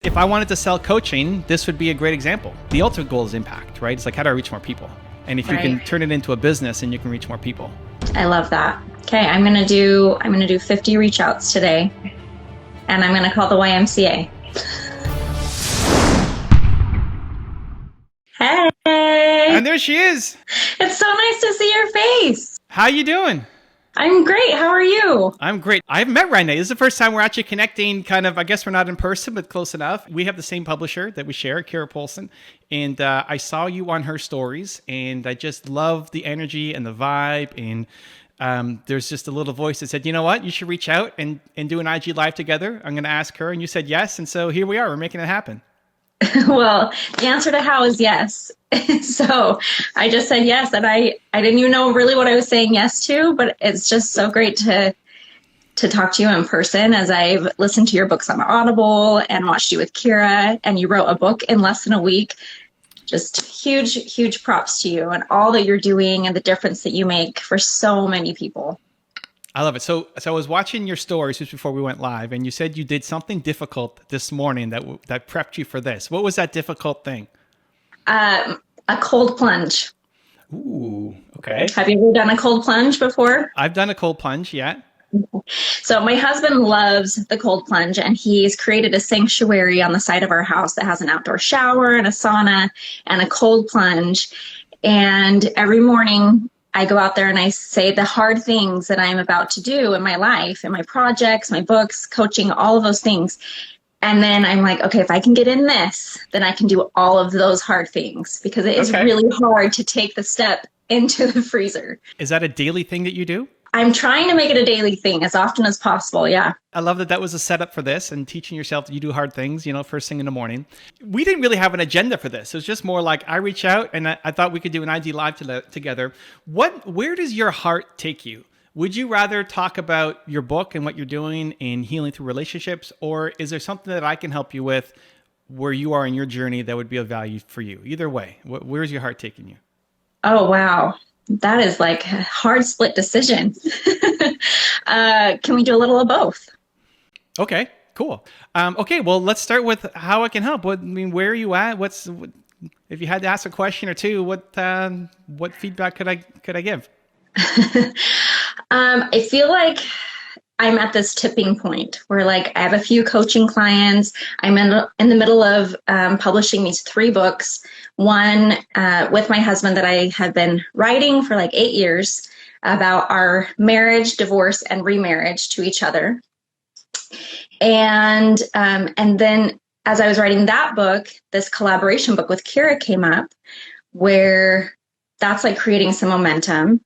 If I wanted to sell coaching, this would be a great example. The ultimate goal is impact, right? It's like, how do I reach more people? And if you can turn it into a business, and you can reach more people. I love that. Okay, I'm gonna do 50 reach outs today, and I'm gonna call the YMCA. Hey! And there she is. It's so nice to see your face. How you doing? I'm great. How are you? I'm great. I've met Randa. This is the first time we're actually connecting, kind of, I guess we're not in person, but close enough. We have the same publisher that we share, Kara Polson. And I saw you on her stories, and I just love the energy and the vibe. And there's just a little voice that said, you know what, you should reach out and do an IG live together. I'm going to ask her. And you said yes. And so here we are. We're making it happen. Well, the answer to how is yes. So I just said yes, and I didn't even know really what I was saying yes to, but it's just so great to talk to you in person, as I've listened to your books on Audible and watched you with Kira, and you wrote a book in less than a week. Just huge props to you and all that you're doing and the difference that you make for so many people. I love it. So I was watching your stories just before we went live, and you said you did something difficult this morning that prepped you for this. What was that difficult thing? A cold plunge. Ooh, okay. Have you ever done a cold plunge before? I've done a cold plunge, yeah. So my husband loves the cold plunge, and he's created a sanctuary on the side of our house that has an outdoor shower and a sauna and a cold plunge. And every morning I go out there and I say the hard things that I'm about to do in my life, in my projects, my books, coaching, all of those things. And then I'm like, okay, if I can get in this, then I can do all of those hard things, because it is really hard to take the step into the freezer. Is that a daily thing that you do? I'm trying to make it a daily thing as often as possible. Yeah. I love that was a setup for this, and teaching yourself that you do hard things, first thing in the morning. We didn't really have an agenda for this. It was just more like I reach out, and I thought we could do an IG live together. Where does your heart take you? Would you rather talk about your book and what you're doing in healing through relationships, or is there something that I can help you with where you are in your journey that would be of value for you? Either way, where's your heart taking you? Oh, wow. That is like a hard split decision. Can we do a little of both? Okay, cool. Okay, well, let's start with how I can help. Where are you at? If you had to ask a question or two, what feedback could I give? I feel like I'm at this tipping point where, like, I have a few coaching clients. I'm in the middle of publishing these 3 books. One with my husband that I have been writing for like 8 years about our marriage, divorce, and remarriage to each other. And then as I was writing that book, this collaboration book with Kira came up, where that's like creating some momentum.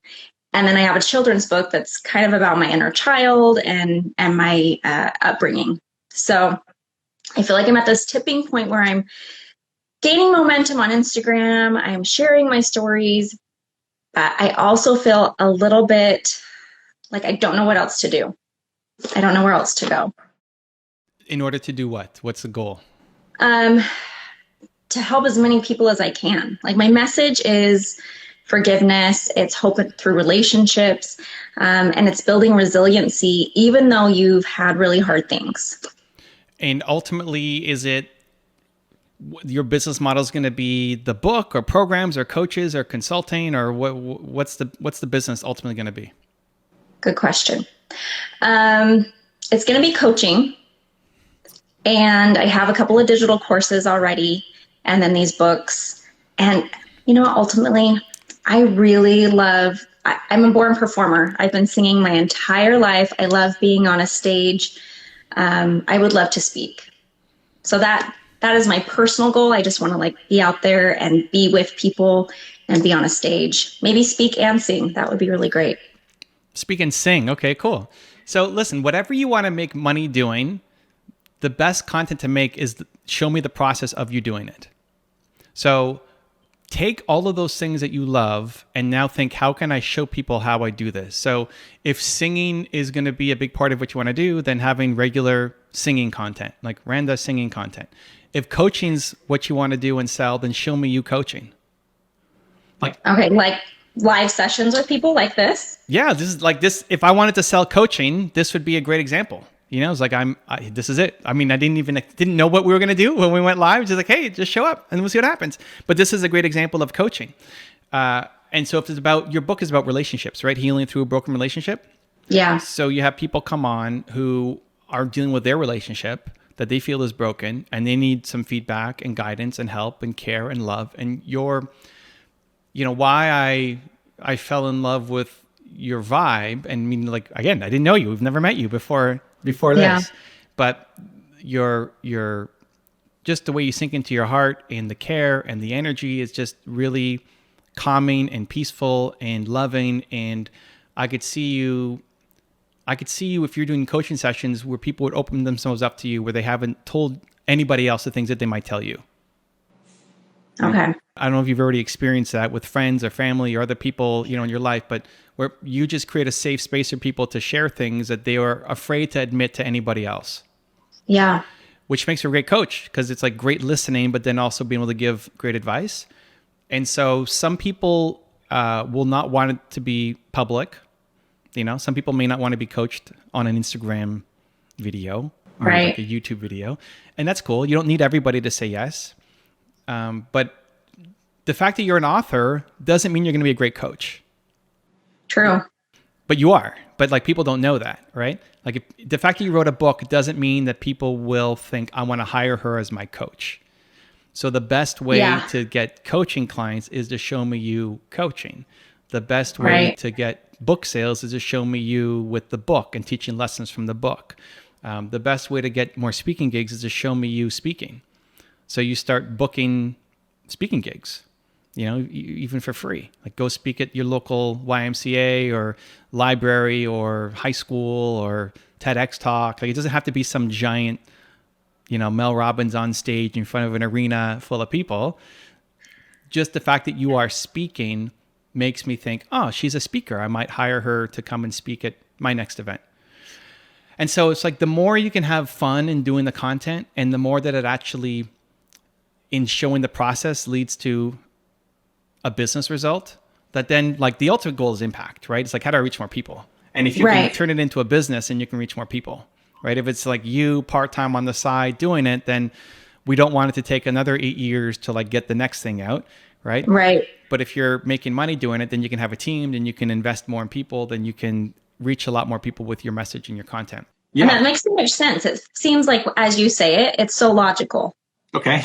And then I have a children's book that's kind of about my inner child and my upbringing. So I feel like I'm at this tipping point where I'm gaining momentum on Instagram. I'm sharing my stories, but I also feel a little bit like I don't know what else to do. I don't know where else to go. In order to do what? What's the goal? To help as many people as I can. Like, my message is forgiveness, it's hope through relationships, and it's building resiliency, even though you've had really hard things. And ultimately, is it your business model is going to be the book or programs or coaches or consulting, or what's the business ultimately going to be? Good question. It's going to be coaching, and I have a couple of digital courses already, and then these books. And ultimately, I really love, I'm a born performer. I've been singing my entire life. I love being on a stage. I would love to speak. So that is my personal goal. I just want to be out there and be with people and be on a stage. Maybe speak and sing. That would be really great. Speak and sing. Okay, cool. So listen, whatever you want to make money doing, the best content to make is show me the process of you doing it. So take all of those things that you love and now think, how can I show people how I do this? So if singing is going to be a big part of what you want to do, then having regular singing content, like Randa singing content. If coaching's what you want to do and sell, then show me you coaching. Like live sessions with people like this? Yeah, this is like this. If I wanted to sell coaching, this would be a great example. It's like, this is it. I mean, I didn't know what we were going to do when we went live. Just like, hey, just show up and we'll see what happens. But this is a great example of coaching. And so if it's your book is about relationships, right? Healing through a broken relationship. Yeah. So you have people come on who are dealing with their relationship that they feel is broken, and they need some feedback and guidance and help and care and love. And why I fell in love with your vibe. And I mean, like, again, I didn't know you. We've never met you before this, but your just the way you sink into your heart and the care and the energy is just really calming and peaceful and loving. And I could see you if you're doing coaching sessions where people would open themselves up to you, where they haven't told anybody else the things that they might tell you. Okay. I don't know if you've already experienced that with friends or family or other people, in your life, but where you just create a safe space for people to share things that they are afraid to admit to anybody else. Yeah. Which makes you a great coach, because it's like great listening, but then also being able to give great advice. And so some people will not want it to be public. Some people may not want to be coached on an Instagram video or like a YouTube video. And that's cool. You don't need everybody to say yes. But the fact that you're an author doesn't mean you're going to be a great coach. True. But you are. But like, people don't know that, right? Like, the fact that you wrote a book doesn't mean that people will think, I want to hire her as my coach. So the best way to get coaching clients is to show me you coaching. The best way to get book sales is to show me you with the book and teaching lessons from the book. The best way to get more speaking gigs is to show me you speaking. So you start booking speaking gigs, even for free. Like, go speak at your local YMCA or library or high school or TEDx talk. Like, it doesn't have to be some giant, Mel Robbins on stage in front of an arena full of people. Just the fact that you are speaking makes me think, oh, she's a speaker. I might hire her to come and speak at my next event. And so it's like, the more you can have fun in doing the content, and the more that it actually, in showing the process, leads to a business result, that then, like, the ultimate goal is impact, right? It's like, how do I reach more people? And if you can turn it into a business, and you can reach more people, right? If it's like you part-time on the side doing it, then we don't want it to take another 8 years to like get the next thing out, right? Right. But if you're making money doing it, then you can have a team, then you can invest more in people, then you can reach a lot more people with your message and your content. Yeah. And that makes so much sense. It seems like, as you say it, it's so logical. Okay.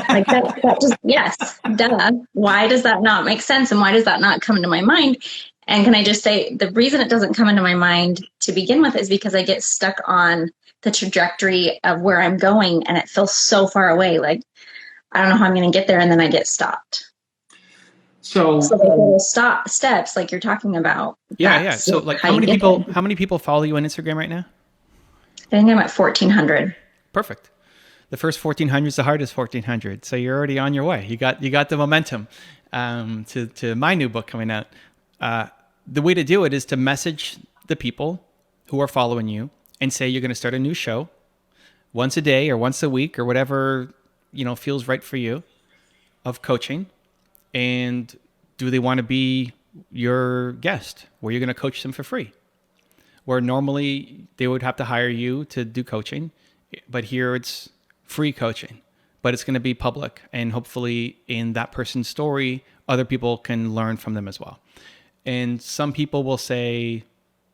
Like that just, yes, duh. Why does that not make sense? And why does that not come into my mind? And can I just say, the reason it doesn't come into my mind to begin with is because I get stuck on the trajectory of where I'm going, and it feels so far away. Like, I don't know how I'm going to get there. And then I get stopped. So the little steps, like you're talking about. Yeah. So like, how many people follow you on Instagram right now? I think I'm at 1,400. Perfect. The first 1,400 is the hardest 1,400. So you're already on your way. You got the momentum to my new book coming out. The way to do it is to message the people who are following you and say you're going to start a new show once a day or once a week or whatever, feels right for you, of coaching. And do they want to be your guest, where you're going to coach them for free? Where normally they would have to hire you to do coaching, but here it's free coaching, but it's going to be public. And hopefully in that person's story, other people can learn from them as well. And some people will say,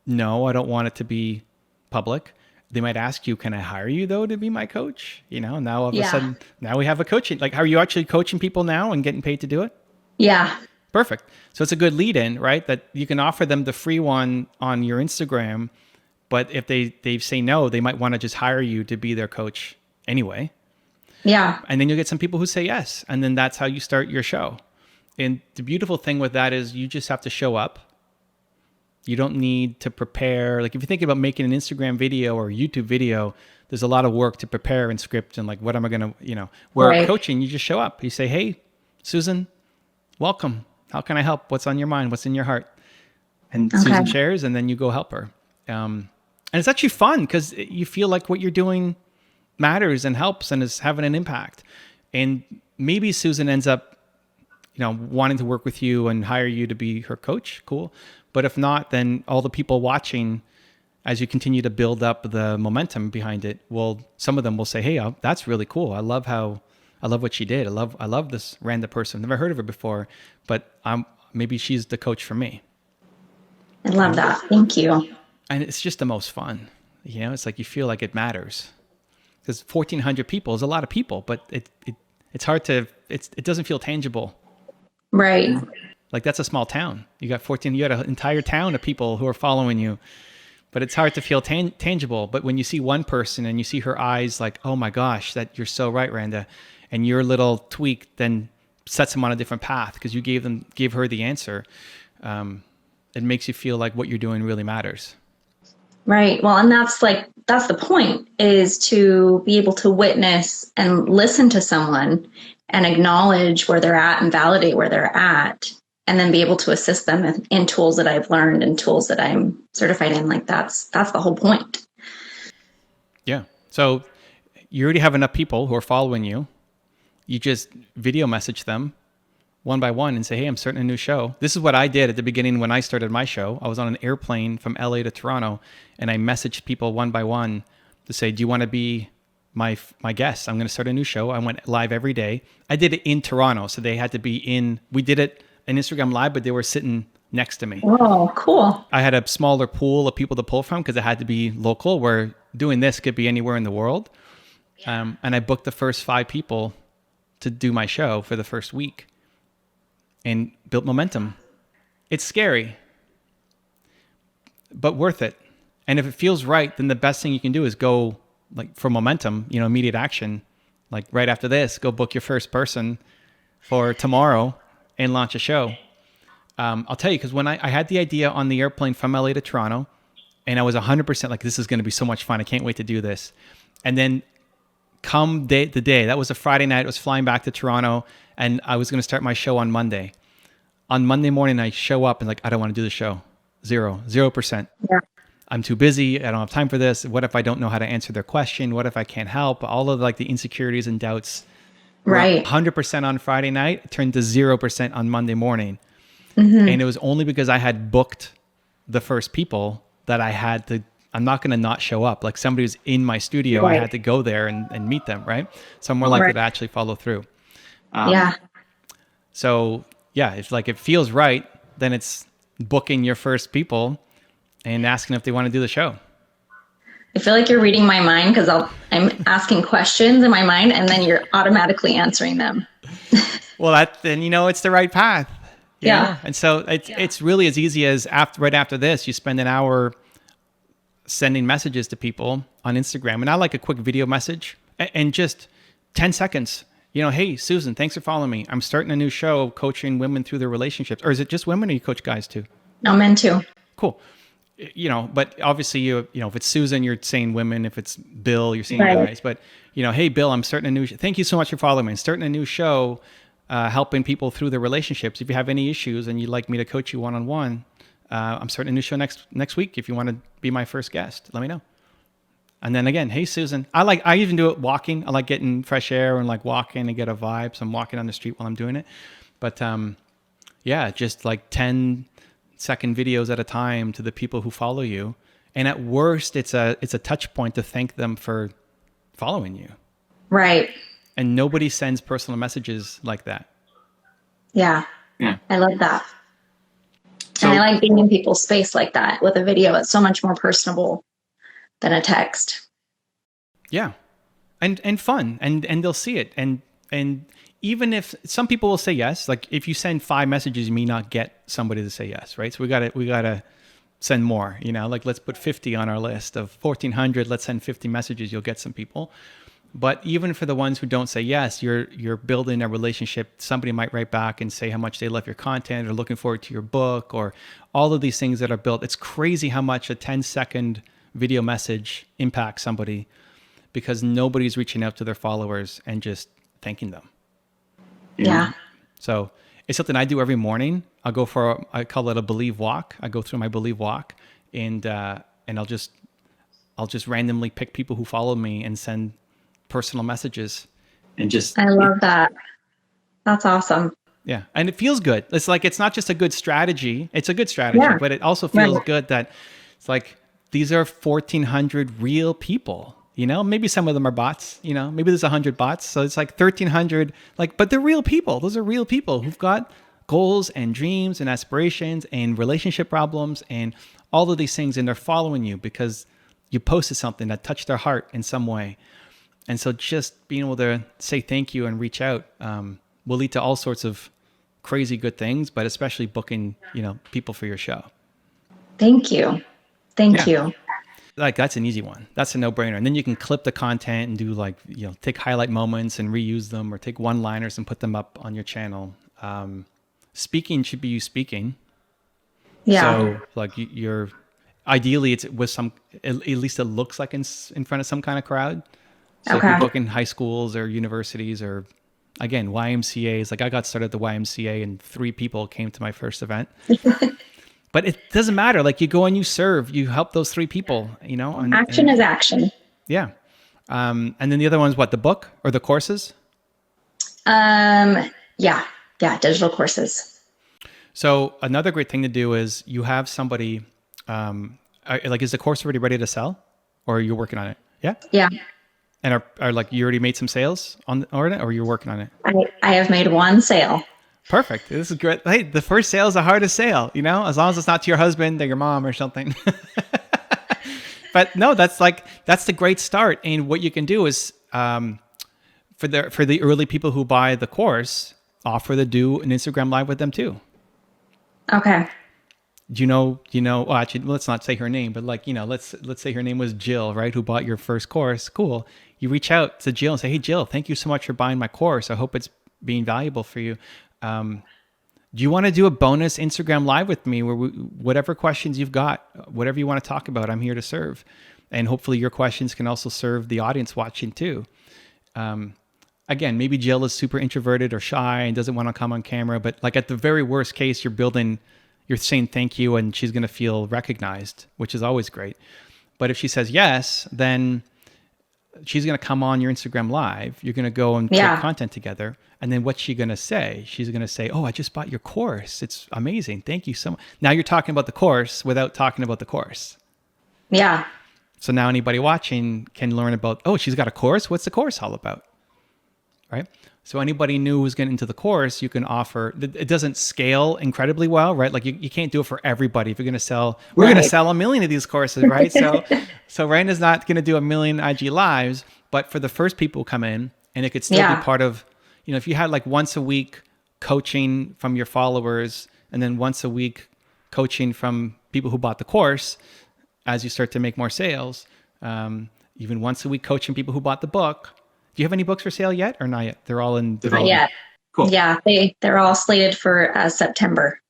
no, I don't want it to be public. They might ask you, can I hire you though to be my coach? Now all of a sudden, now we have a coaching. Like, are you actually coaching people now and getting paid to do it? Yeah. Perfect. So it's a good lead in, right? That you can offer them the free one on your Instagram, but if they say no, they might want to just hire you to be their coach anyway. Yeah. And then you'll get some people who say yes. And then that's how you start your show. And the beautiful thing with that is you just have to show up. You don't need to prepare. Like, if you think about making an Instagram video or a YouTube video, there's a lot of work to prepare and script and like, what am I going to, where coaching, you just show up. You say, hey, Susan, welcome. How can I help? What's on your mind? What's in your heart? And Susan shares, and then you go help her. And it's actually fun because you feel like what you're doing matters and helps and is having an impact. And maybe Susan ends up, wanting to work with you and hire you to be her coach. Cool. But if not, then all the people watching as you continue to build up the momentum behind it, well, some of them will say, hey, that's really cool. I love what she did. I love this Randa person. Never heard of her before, but maybe she's the coach for me. I love that. Thank you. And it's just the most fun. You know, it's like you feel like it matters. Because 1,400 people is a lot of people, but it's hard to, it doesn't feel tangible. Right. Like that's a small town. You got an entire town of people who are following you, but it's hard to feel tangible. But when you see one person and you see her eyes like, oh my gosh, that you're so right, Randa, and your little tweak then sets them on a different path because you gave her the answer. It makes you feel like what you're doing really matters. Right. Well, and that's the point, is to be able to witness and listen to someone and acknowledge where they're at and validate where they're at, and then be able to assist them in tools that I've learned and tools that I'm certified in. Like that's the whole point. Yeah. So you already have enough people who are following you. You just video message them one by one and say, hey, I'm starting a new show. This is what I did at the beginning when I started my show. I was on an airplane from LA to Toronto, and I messaged people one by one to say, do you want to be my guest? I'm going to start a new show. I went live every day. I did it in Toronto, so they had to be we did it in Instagram Live, but they were sitting next to me. Oh, cool. I had a smaller pool of people to pull from because it had to be local, where doing this could be anywhere in the world. And I booked the first 5 people to do my show for the first week and built momentum. It's scary, but worth it. And if it feels right, then the best thing you can do is go for momentum, immediate action. Like right after this, go book your first person for tomorrow and launch a show. I'll tell you, because when I had the idea on the airplane from LA to Toronto, and I was 100% like, this is going to be so much fun. I can't wait to do this. And then come the day, that was a Friday night, I was flying back to Toronto, and I was going to start my show on Monday. On Monday morning, I show up and I don't want to do the show. 0%. Yeah. I'm too busy. I don't have time for this. What if I don't know how to answer their question? What if I can't help? All of the insecurities and doubts. Right. 100% on Friday night, turned to 0% on Monday morning. Mm-hmm. And it was only because I had booked the first people that I had to, I'm not going to not show up. Like somebody who's in my studio, right. I had to go there and meet them, right? So I'm more likely to actually follow through. Yeah. So yeah, if it feels right, then it's booking your first people and asking if they want to do the show. I feel like you're reading my mind because I'm asking questions in my mind and then you're automatically answering them. Well, then it's the right path. Yeah. And so it's really as easy as right after this, you spend an hour sending messages to people on Instagram. And I like a quick video message and just 10 seconds. Hey, Susan, thanks for following me. I'm starting a new show coaching women through their relationships. Or is it just women or you coach guys too? No, men too. Cool. But obviously if it's Susan, you're saying women. If it's Bill, you're saying guys. But, hey, Bill, I'm starting a new thank you so much for following me. I'm starting a new show, helping people through their relationships. If you have any issues and you'd like me to coach you one-on-one, I'm starting a new show next week. If you want to be my first guest, let me know. And then again, hey, Susan, I even do it walking. I like getting fresh air and walking and get a vibe. So I'm walking on the street while I'm doing it. But just 10-second videos at a time to the people who follow you. And at worst, it's a touch point to thank them for following you. Right. And nobody sends personal messages like that. Yeah. I love that. And I like being in people's space like that with a video. It's so much more personable than a text. Yeah. And fun. And they'll see it. And even if some people will say yes, if you send 5 messages, you may not get somebody to say yes, right? So we gotta send more, let's put 50 on our list of 1,400. Let's send 50 messages. You'll get some people. But even for the ones who don't say yes, you're building a relationship. Somebody might write back and say how much they love your content or looking forward to your book or all of these things that are built. It's crazy how much a 10-second video message impacts somebody because nobody's reaching out to their followers and just thanking them. Yeah. So it's something I do every morning. I call it a believe walk. I go through my believe walk and I'll just randomly pick people who follow me and send personal messages and just. I love that. That's awesome. Yeah. And it feels good. It's it's not just a good strategy. It's a good strategy, but it also feels good that it's these are 1,400 real people. Maybe some of them are bots. Maybe there's 100 bots, so it's like 1,300. But they're real people. Those are real people who've got goals and dreams and aspirations and relationship problems and all of these things, and they're following you because you posted something that touched their heart in some way. And so just being able to say thank you and reach out will lead to all sorts of crazy good things, but especially booking, people for your show. Thank you. Thank you. That's an easy one. That's a no-brainer. And then you can clip the content and do take highlight moments and reuse them, or take one-liners and put them up on your channel. Speaking should be you speaking. Yeah. So you're ideally it's with at least it looks like in front of some kind of crowd. So if you're booking high schools or universities or, again, YMCAs, I got started at the YMCA and 3 people came to my first event. But it doesn't matter. You go and you serve, you help those 3 people, Action is action. Yeah. And then the other one's what, the book or the courses? Yeah, digital courses. So another great thing to do is you have somebody, is the course already ready to sell, or are you working on it? Yeah. Yeah. And are you already made some sales on it, or you're working on it? I have made 1 sale. Perfect. This is great. Hey, the first sale is the hardest sale, as long as it's not to your husband or your mom or something. But no, that's the great start. And what you can do is, for the early people who buy the course, offer to do an Instagram live with them too. Okay. Do you know, well, actually, let's not say her name, but let's say her name was Jill, right? Who bought your first course. Cool. You reach out to Jill and say, hey, Jill, thank you so much for buying my course. I hope it's being valuable for you. Do you want to do a bonus Instagram live with me where whatever questions you've got, whatever you want to talk about, I'm here to serve. And hopefully your questions can also serve the audience watching too. Again, maybe Jill is super introverted or shy and doesn't want to come on camera, but at the very worst case, you're saying thank you and she's going to feel recognized, which is always great. But if she says yes, then she's going to come on your Instagram live. You're going to go and create content together. And then what's she going to say? She's going to say, oh, I just bought your course. It's amazing. Thank you so much. Now you're talking about the course without talking about the course. Yeah. So now anybody watching can learn about, oh, she's got a course. What's the course all about? Right? So anybody new who's getting into the course, you can offer. It doesn't scale incredibly well, right? You can't do it for everybody. If you're going to sell, we're going to sell 1 million of these courses, right? So Randa's not going to do 1 million IG lives, but for the first people who come in, and it could still be part of, if you had once a week coaching from your followers, and then once a week coaching from people who bought the course, as you start to make more sales, even once a week coaching people who bought the book. Do you have any books for sale yet or not yet? They're all in development. Not yet. Cool. Yeah, they're all slated for September.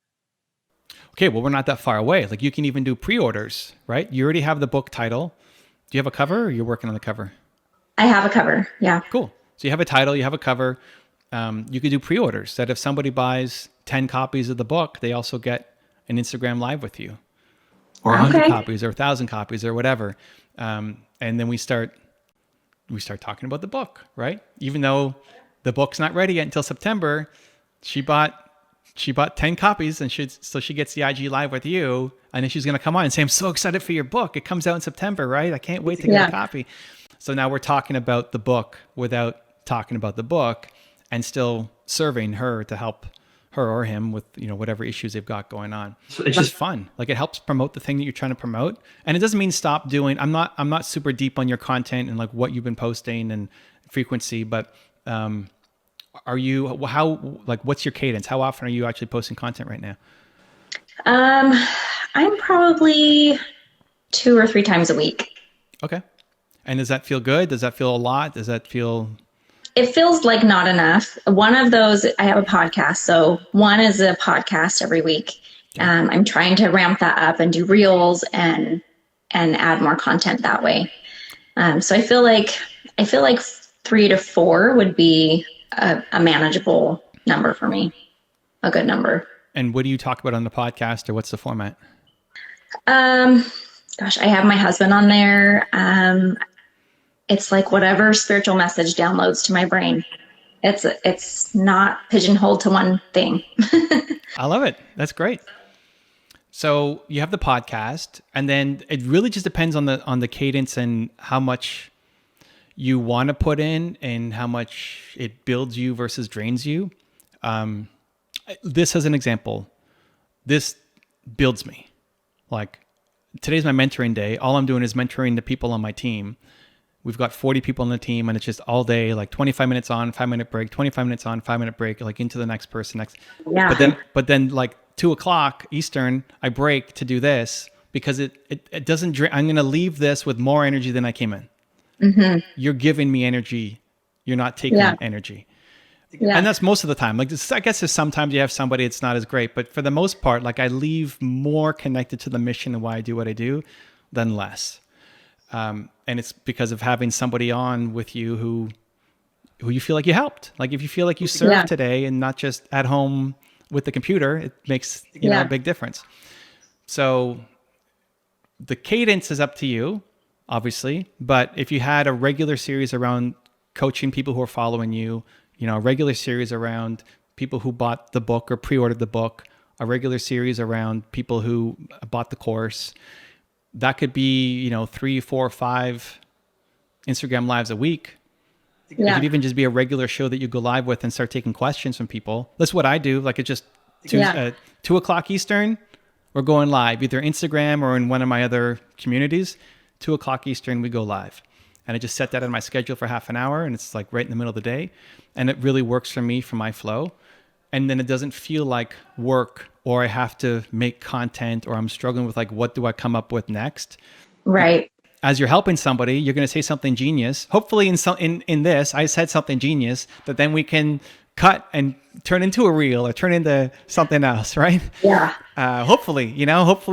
Okay, well, we're not that far away. You can even do pre-orders, right? You already have the book title. Do you have a cover, or you're working on the cover? I have a cover, yeah. Cool. So you have a title, you have a cover. You could do pre-orders that if somebody buys 10 copies of the book, they also get an Instagram live with you. Or 100 copies or 1,000 copies or whatever. And then we start talking about the book, right? Even though the book's not ready yet until September, she bought 10 copies, and so she gets the IG live with you, and then she's going to come on and say, I'm so excited for your book. It comes out in September, right? I can't wait to get a copy. So now we're talking about the book without talking about the book, and still serving her to help her or him with, whatever issues they've got going on. So it's just fun. It helps promote the thing that you're trying to promote. And it doesn't mean stop doing, I'm not super deep on your content and what you've been posting and frequency, but what's your cadence? How often are you actually posting content right now? I'm probably 2 or 3 times a week. Okay. And does that feel good? Does that feel a lot? Does that feel... It feels like not enough. One of those, I have a podcast. So one is a podcast every week. I'm trying to ramp that up and do reels and add more content that way. So I feel like 3 to 4 would be a manageable number for me, a good number. And what do you talk about on the podcast, or what's the format? Gosh, I have my husband on there. It's whatever spiritual message downloads to my brain. It's not pigeonholed to one thing. I love it. That's great. So you have the podcast, and then it really just depends on the cadence and how much you want to put in and how much it builds you versus drains you. This as an example, this builds me. Like today's my mentoring day. All I'm doing is mentoring the people on my team. We've got 40 people on the team, and it's just all day, like 25 minutes on, 5-minute break, 25 minutes on, 5-minute break, like into the next person next. Yeah. But then like 2:00 Eastern, I break to do this because it doesn't drain. I'm going to leave this with more energy than I came in. Mm-hmm. You're giving me energy. You're not taking energy. Yeah. And that's most of the time. Like I guess there's sometimes you have somebody it's not as great, but for the most part, like I leave more connected to the mission and why I do what I do than less. And it's because of having somebody on with you who you feel like you helped. Like if you feel like you served today and not just at home with the computer, it makes a big difference. So the cadence is up to you, obviously. But if you had a regular series around coaching people who are following you, a regular series around people who bought the book or pre-ordered the book, a regular series around people who bought the course, that could be, 3, 4, 5 Instagram lives a week. It could even just be a regular show that you go live with and start taking questions from people. That's what I do. Like it's just 2:00 Eastern, we're going live, either Instagram or in one of my other communities. 2:00 Eastern, we go live. And I just set that in my schedule for half an hour, and it's like right in the middle of the day. And it really works for me, for my flow. And then it doesn't feel like work or I have to make content or I'm struggling with like, what do I come up with next? Right. As you're helping somebody, you're going to say something genius. Hopefully in this, I said something genius that then we can cut and turn into a reel or turn into something else, right? Yeah. Hopefully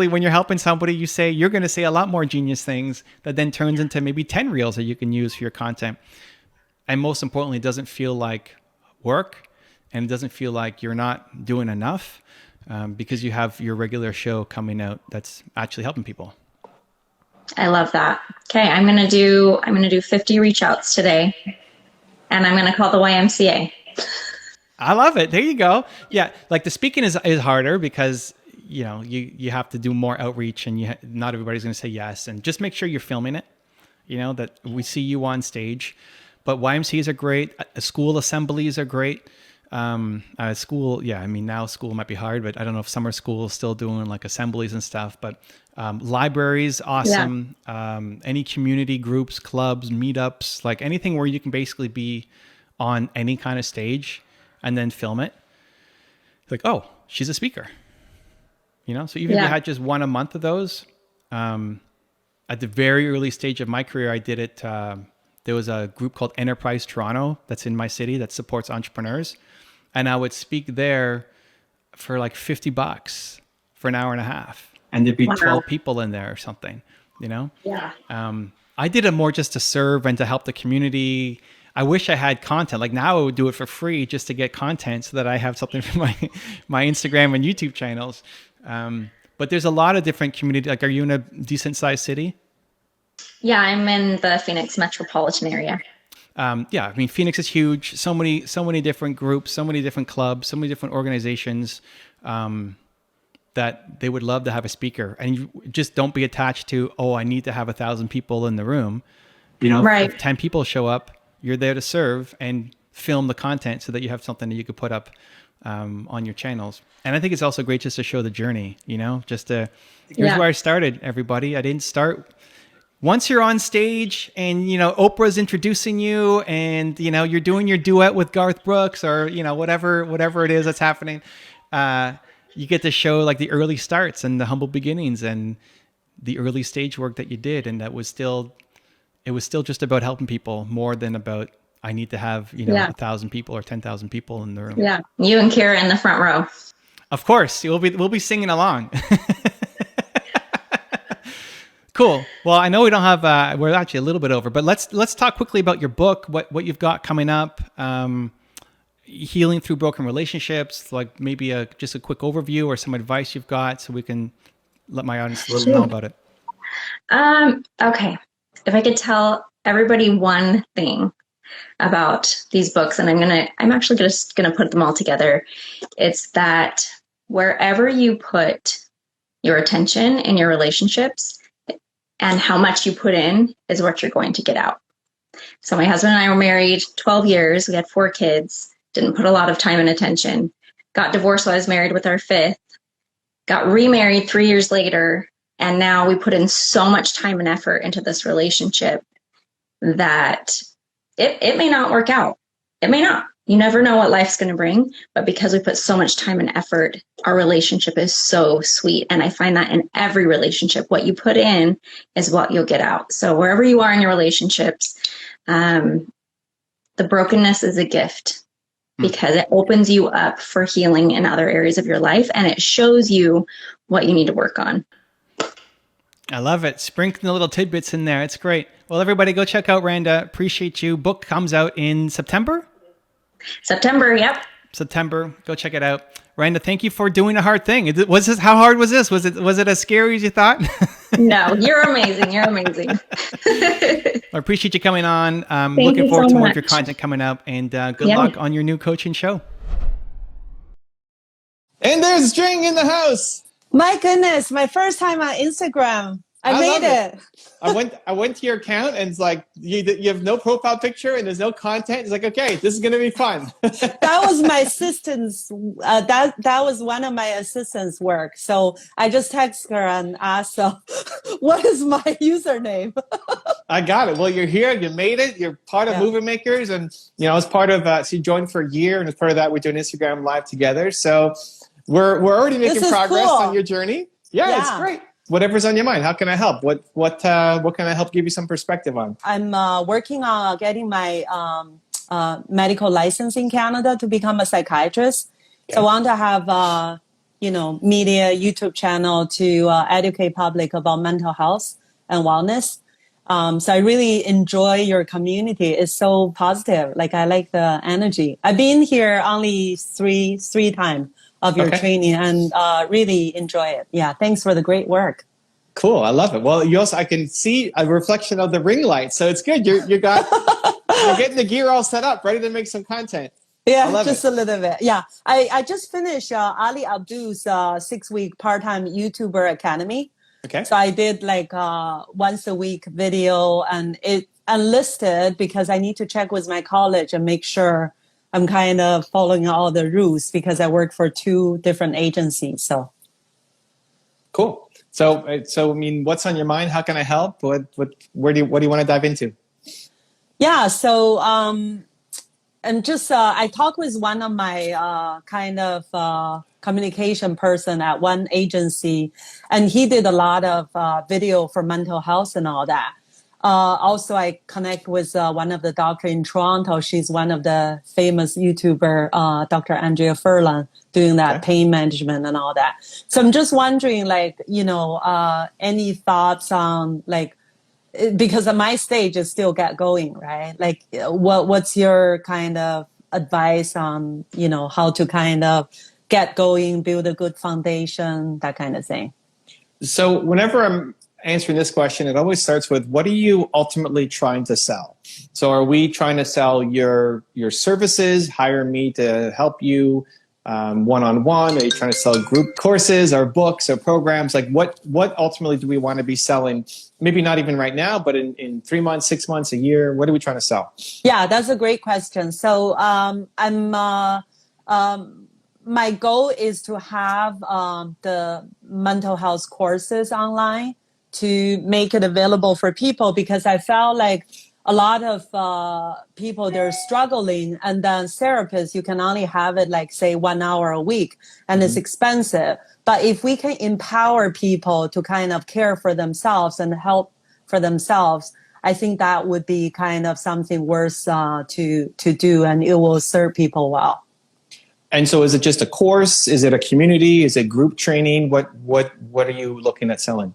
when you're helping somebody, you're going to say a lot more genius things that then turns into maybe 10 reels that you can use for your content. And most importantly, it doesn't feel like work and it doesn't feel like you're not doing enough because you have your regular show coming out that's actually helping people. I love that. Okay, I'm gonna do 50 reach outs today, and I'm gonna call the YMCA. I love it. There you go. Yeah, like the speaking is harder because you have to do more outreach and not everybody's going to say yes. And just make sure you're filming it. That we see you on stage. But YMCAs are great. School assemblies are great. School, now school might be hard, but I don't know if summer school is still doing like assemblies and stuff. But libraries, awesome. Yeah. Any community groups, clubs, meetups, like anything where you can basically be on any kind of stage and then film it. Like, oh, she's a speaker. So even if you had just one a month of those, at the very early stage of my career, I did it. There was a group called Enterprise Toronto that's in my city that supports entrepreneurs. And I would speak there for like $50 for an hour and a half. And there'd be 12 people in there or something, Yeah. I did it more just to serve and to help the community. I wish I had content. Like now I would do it for free just to get content so that I have something for my Instagram and YouTube channels. But there's a lot of different community. Like, are you in a decent sized city? Yeah, I'm in the Phoenix metropolitan area. Phoenix is huge. So many different groups, so many different clubs, so many different organizations that they would love to have a speaker. And you just don't be attached to, I need to have 1,000 people in the room. Right. If 10 people show up, you're there to serve and film the content so that you have something that you could put up on your channels. And I think it's also great just to show the journey, here's where I started, everybody. I didn't start. Once you're on stage and, Oprah's introducing you and, you're doing your duet with Garth Brooks or, whatever it is that's happening, you get to show like the early starts and the humble beginnings and the early stage work that you did. And it was still just about helping people more than about, I need to have, 1,000 people or 10,000 people in the room. Yeah. You and Kara in the front row. Of course. We'll be singing along. Cool. Well, I know we don't have, we're actually a little bit over, but let's talk quickly about your book, what you've got coming up, healing through broken relationships, like maybe just a quick overview or some advice you've got so we can let my audience know about it. Okay. If I could tell everybody one thing about these books, and I'm actually just going to put them all together. It's that wherever you put your attention in your relationships, and how much you put in is what you're going to get out. So my husband and I were married 12 years. We had 4 kids, didn't put a lot of time and attention, got divorced while I was married with our 5th, got remarried 3 years later. And now we put in so much time and effort into this relationship that it may not work out. It may not. You never know what life's going to bring. But because we put so much time and effort, our relationship is so sweet. And I find that in every relationship, what you put in is what you'll get out. So wherever you are in your relationships, the brokenness is a gift because it opens you up for healing in other areas of your life. And it shows you what you need to work on. I love it. Sprinkling the little tidbits in there. It's great. Well, everybody go check out Randa. Appreciate you. Book comes out in September? September, yep. September. Go check it out. Randa, thank you for doing a hard thing. How hard was this? Was it as scary as you thought? No, you're amazing. You're amazing. I appreciate you coming on. Looking forward to more of your content coming up, and good luck on your new coaching show. And there's String in the house. My goodness, my first time on Instagram. I made it. I went to your account and it's like you have no profile picture and there's no content. It's like, okay, this is gonna be fun. That was my assistant's. That was one of my assistant's work. So I just text her and asked, "What is my username?" I got it. Well, you're here. You made it. You're part of Movement Makers, and as part of she joined for a year, and as part of that, we're doing Instagram Live together. So we're already making progress on your journey. Yeah, it's great. Whatever's on your mind. How can I help? What can I help give you some perspective on? I'm working on getting my medical license in Canada to become a psychiatrist. Okay. So I want to have media YouTube channel to educate public about mental health and wellness. So I really enjoy your community. It's so positive. Like I like the energy. I've been here only three times of your training and really enjoy it. Yeah, thanks for the great work. Cool, I love it. Well, I can see a reflection of the ring light, so it's good. You're getting the gear all set up, ready to make some content. Yeah, just a little bit. Yeah, I just finished Ali Abdul's 6-week part-time YouTuber Academy. Okay. So I did like once a week video, and it unlisted because I need to check with my college and make sure I'm kind of following all the rules because I work for 2 different agencies. So cool. So I mean, what's on your mind? How can I help? What do you want to dive into? Yeah. So and just I talked with one of my communication person at one agency, and he did a lot of video for mental health and all that. Also, I connect with one of the doctors in Toronto. She's one of the famous YouTuber, Dr. Andrea Furlan, doing that pain management and all that. So I'm just wondering, any thoughts on, because at my stage is still get going, right? Like, what's your kind of advice on, how to kind of get going, build a good foundation, that kind of thing? So whenever I'm answering this question, it always starts with, what are you ultimately trying to sell? So are we trying to sell your services, hire me to help you one-on-one? Are you trying to sell group courses or books or programs? Like what ultimately do we want to be selling? Maybe not even right now, but in 3 months, 6 months, a year, what are we trying to sell? Yeah, that's a great question. So my goal is to have the mental health courses online to make it available for people, because I felt like a lot of people, they're struggling, and then therapists, you can only have it like, say, 1 hour a week, and it's expensive. But if we can empower people to kind of care for themselves and help for themselves, I think that would be kind of something worth to do, and it will serve people well. And so is it just a course? Is it a community? Is it group training? What are you looking at selling?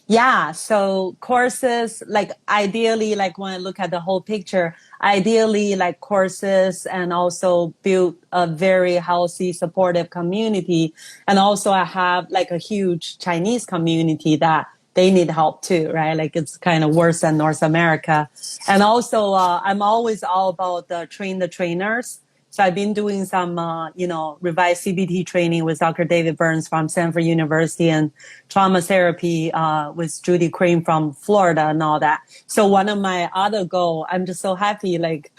Yeah, so courses, like ideally, like when I look at the whole picture, ideally like courses, and also build a very healthy, supportive community. And also I have like a huge Chinese community that they need help too, right? Like it's kind of worse than North America. And also I'm always all about train the trainers. So I've been doing some, revised CBT training with Dr. David Burns from Stanford University and trauma therapy with Judy Crane from Florida and all that. So one of my other goal, I'm just so happy, like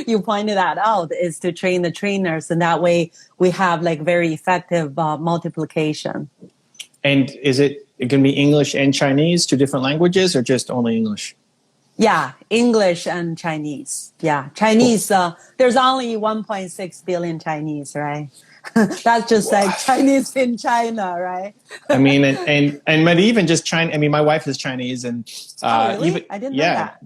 you pointed that out, is to train the trainers. And that way we have like very effective multiplication. And is it going to be English and Chinese, 2 different languages, or just only English? Yeah, English and Chinese. Yeah, Chinese. There's only 1.6 billion Chinese, right? That's just like Chinese in China, right? I mean, but even just China. I mean, my wife is Chinese, and really? even, I didn't know that.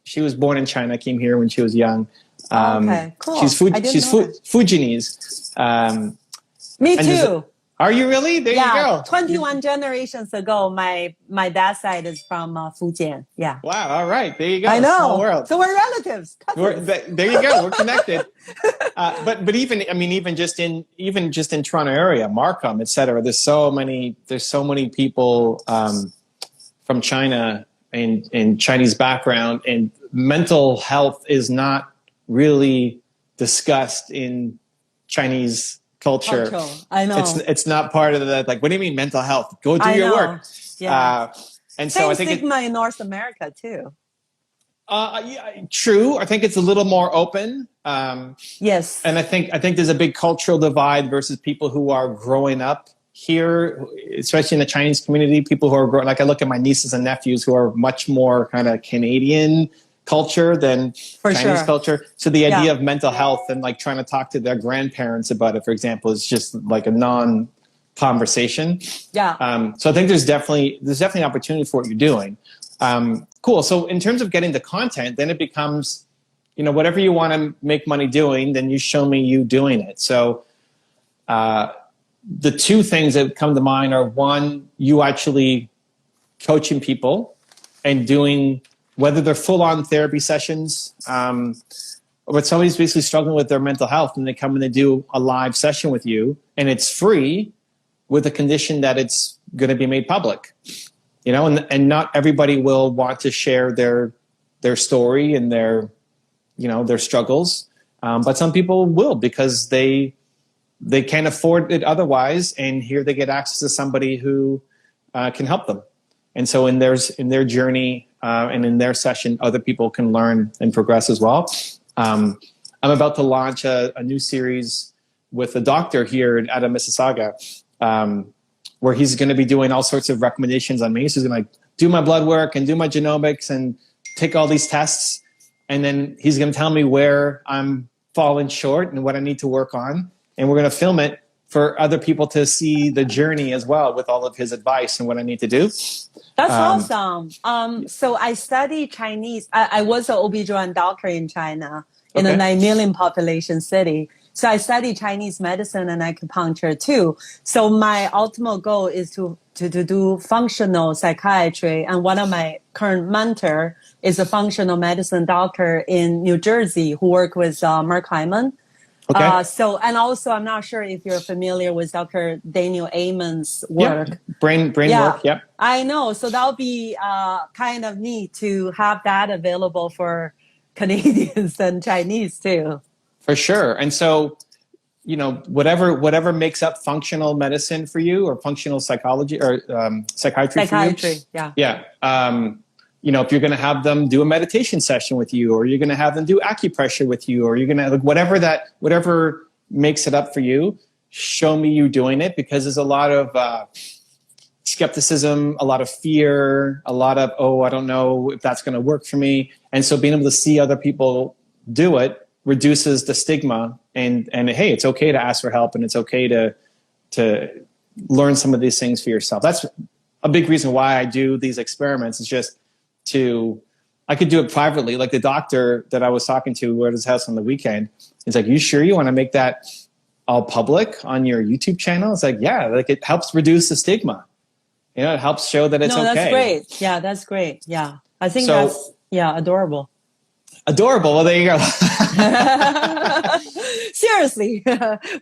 She was born in China, came here when she was young. Okay, cool. She's Fujianese. Me too. Are you really? There you go. 21 generations ago, my dad's side is from Fujian. Yeah. Wow. All right. There you go. I know. Small world. So we're relatives. There you go. We're connected. But even just in Toronto area, Markham, et cetera, there's so many people from China and Chinese background, and mental health is not really discussed in Chinese culture. I know. It's not part of that. Like, what do you mean mental health? Go do your work. Yeah. And same so I think stigma in North America too. Yeah, true. I think it's a little more open. Yes. And I think there's a big cultural divide versus people who are growing up here, especially in the Chinese community. People who are growing, like I look at my nieces and nephews who are much more kind of Canadian culture than Chinese culture. So the idea of mental health and like trying to talk to their grandparents about it, for example, is just like a non-conversation. Yeah. So I think there's definitely an opportunity for what you're doing. Cool. So in terms of getting the content, then it becomes, whatever you want to make money doing, then you show me you doing it. So the 2 things that come to mind are, one, you actually coaching people and doing, whether they're full-on therapy sessions, but somebody's basically struggling with their mental health and they come and they do a live session with you, and it's free with the condition that it's going to be made public, and not everybody will want to share their story and their struggles. But some people will, because they can't afford it otherwise. And here they get access to somebody who can help them. And so in their journey and in their session, other people can learn and progress as well. I'm about to launch a new series with a doctor here out of Mississauga, where he's going to be doing all sorts of recommendations on me. So he's going to do my blood work and do my genomics and take all these tests. And then he's going to tell me where I'm falling short and what I need to work on. And we're going to film it for other people to see the journey as well, with all of his advice and what I need to do. That's awesome. So I studied Chinese. I was an OB/GYN doctor in China, in a 9 million population city. So I studied Chinese medicine and acupuncture too. So my ultimate goal is to do functional psychiatry. And one of my current mentor is a functional medicine doctor in New Jersey who work with Mark Hyman. Okay. And also, I'm not sure if you're familiar with Dr. Daniel Amen's work. Yeah. Brain work, yep. I know. So that'll be kind of neat to have that available for Canadians and Chinese too. For sure. And so, whatever makes up functional medicine for you, or functional psychology, or psychiatry for you. Yeah. Yeah. If you're going to have them do a meditation session with you, or you're going to have them do acupressure with you, or you're going to, whatever makes it up for you, show me you doing it, because there's a lot of skepticism, a lot of fear, a lot of, I don't know if that's going to work for me. And so being able to see other people do it reduces the stigma, and hey, it's okay to ask for help, and it's okay to learn some of these things for yourself. That's a big reason why I do these experiments. Is just I could do it privately. Like the doctor that I was talking to who at his house on the weekend, he's like, you sure you want to make that all public on your YouTube channel? It's like, yeah, like it helps reduce the stigma. It helps show that it's okay. No, that's great. Yeah, that's great. Yeah. I think that's adorable. Adorable. Well, there you go. Seriously,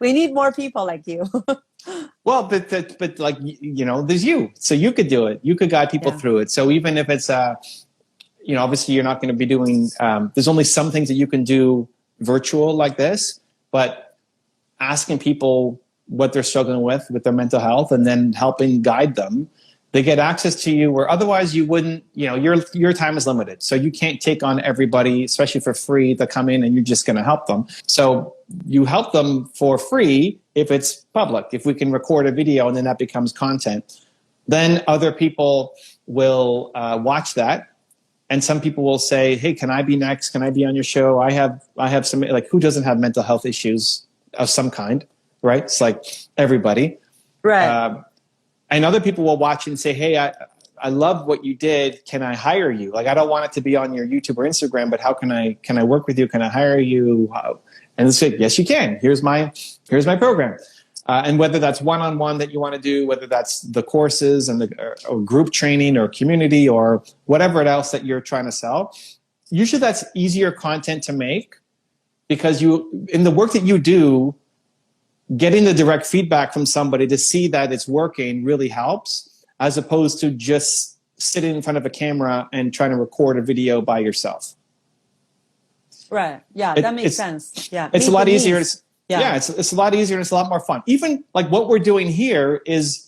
we need more people like you. Well, but there's you, so you could do it. You could guide people through it. So even if it's, obviously you're not going to be doing. There's only some things that you can do virtual like this, but asking people what they're struggling with their mental health and then helping guide them. They get access to you where otherwise you wouldn't, your time is limited. So you can't take on everybody, especially for free, to come in and you're just going to help them. So you help them for free if it's public. If we can record a video and then that becomes content, then other people will watch that. And some people will say, hey, can I be next? Can I be on your show? I have some, like, who doesn't have mental health issues of some kind, right? It's like everybody. Right. And other people will watch and say, hey, I love what you did. Can I hire you? Like, I don't want it to be on your YouTube or Instagram, but how can I work with you? Can I hire you? And they say, yes, you can. Here's my program. And whether that's one-on-one that you want to do, whether that's the courses and or group training or community or whatever else that you're trying to sell, usually that's easier content to make because in the work that you do, getting the direct feedback from somebody to see that it's working really helps, as opposed to just sitting in front of a camera and trying to record a video by yourself. Right. Yeah, that makes sense. Yeah. It's a lot easier. It's a lot easier and it's a lot more fun. Even like what we're doing here is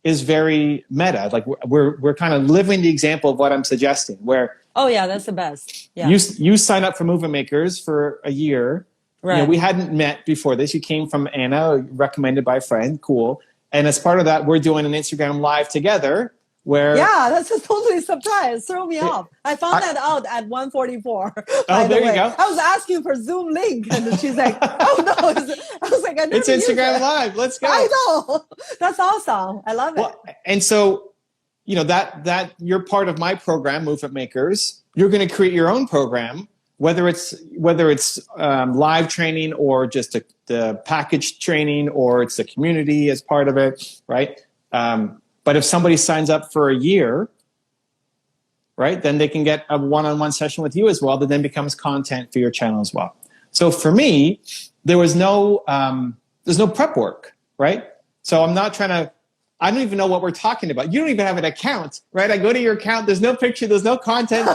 very meta. Like we're kind of living the example of what I'm suggesting, where oh yeah, that's the best. Yeah. You sign up for Movement Makers for a year. Right. We hadn't met before this. You came from Anna, recommended by a friend. Cool. And as part of that, we're doing an Instagram live together where... Yeah, that's a totally surprise. Throw me off. I found that out at 1:44. Oh, there you go. I was asking for Zoom link and she's like, oh no. I was like, I never It's Instagram live. Let's go. I know. That's awesome. I love it. And so, that you're part of my program, Movement Makers. You're going to create your own program. Whether it's live training or just the packaged training or it's the community as part of it, right? But if somebody signs up for a year, right, then they can get a one-on-one session with you as well that then becomes content for your channel as well. So for me, there's no prep work, right? So I'm not trying to, I don't even know what we're talking about. You don't even have an account, right? I go to your account, there's no picture, there's no content.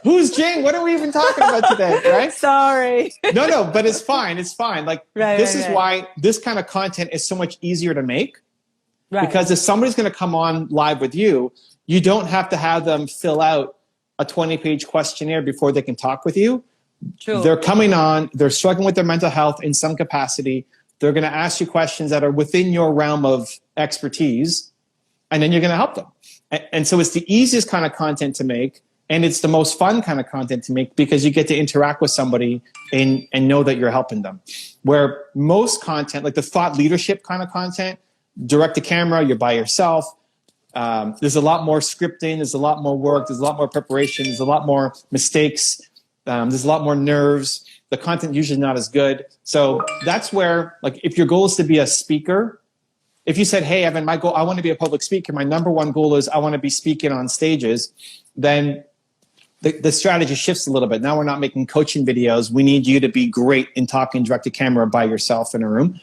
Who's Jing? What are we even talking about today, right? Sorry. No, but it's fine. It's fine. Like this is why this kind of content is so much easier to make. Right. Because if somebody's going to come on live with you, you don't have to have them fill out a 20-page questionnaire before they can talk with you. True. They're coming on, they're struggling with their mental health in some capacity. They're going to ask you questions that are within your realm of expertise, and then you're going to help them. And so it's the easiest kind of content to make. And it's the most fun kind of content to make because you get to interact with somebody and know that you're helping them. Where most content, like the thought leadership kind of content, direct to camera, you're by yourself. There's a lot more scripting. There's a lot more work. There's a lot more preparation. There's a lot more mistakes. There's a lot more nerves. The content usually not as good. So that's where, like, if your goal is to be a speaker, if you said, hey, Evan, my goal, I want to be a public speaker. My number one goal is I want to be speaking on stages. Then the strategy shifts a little bit. Now we're not making coaching videos. We need you to be great in talking direct to camera by yourself in a room.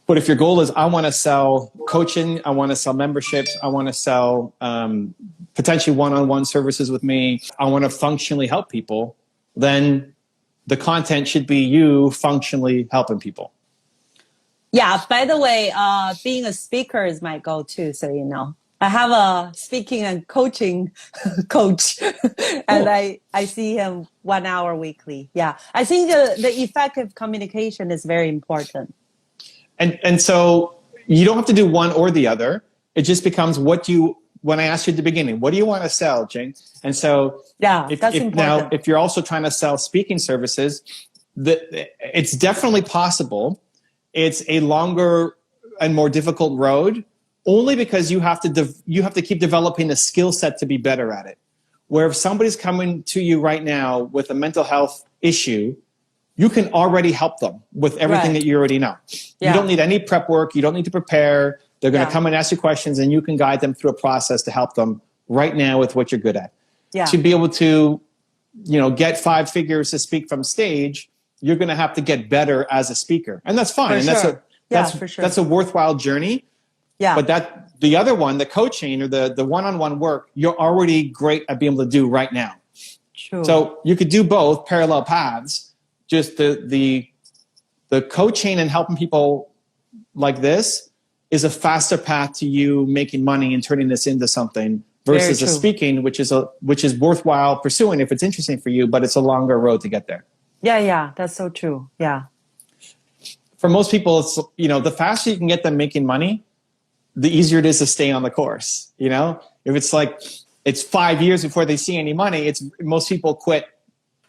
But if your goal is I want to sell coaching, I want to sell memberships, I want to sell potentially one-on-one services with me, I want to functionally help people, then the content should be you functionally helping people. Yeah, by the way, being a speaker is my goal too, so you know. I have a speaking and coaching coach, and I see him 1 hour weekly. Yeah, I think the effective communication is very important. And so you don't have to do one or the other. It just becomes when I asked you at the beginning, what do you want to sell, Jing? And so that's important. Now, if you're also trying to sell speaking services, it's definitely possible. It's a longer and more difficult road, only because you have to keep developing a skill set to be better at it. Where if somebody's coming to you right now with a mental health issue, you can already help them with everything that you already know. Yeah. You don't need any prep work. You don't need to prepare. They're going to come and ask you questions, and you can guide them through a process to help them right now with what you're good at. Yeah. To be able to, get 5 figures to speak from stage, you're going to have to get better as a speaker, and that's fine. That's a worthwhile journey. Yeah. But the other one, the coaching or the one-on-one work, you're already great at being able to do right now. True. So you could do both parallel paths, just the coaching and helping people like this is a faster path to you making money and turning this into something versus the speaking, which is worthwhile pursuing if it's interesting for you, but it's a longer road to get there. Yeah, that's so true. Yeah. For most people, it's, the faster you can get them making money, the easier it is to stay on the course. If it's like it's 5 years before they see any money, most people quit.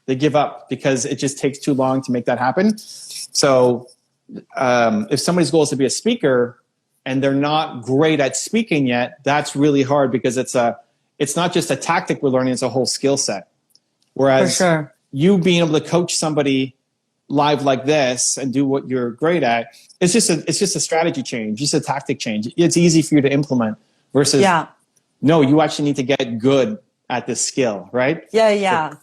They give up because it just takes too long to make that happen. So if somebody's goal is to be a speaker and they're not great at speaking yet, that's really hard because it's not just a tactic we're learning, it's a whole skill set. Whereas you being able to coach somebody live like this and do what you're great at, it's just a strategy change, just a tactic change. It's easy for you to implement versus no, you actually need to get good at this skill, right? Yeah.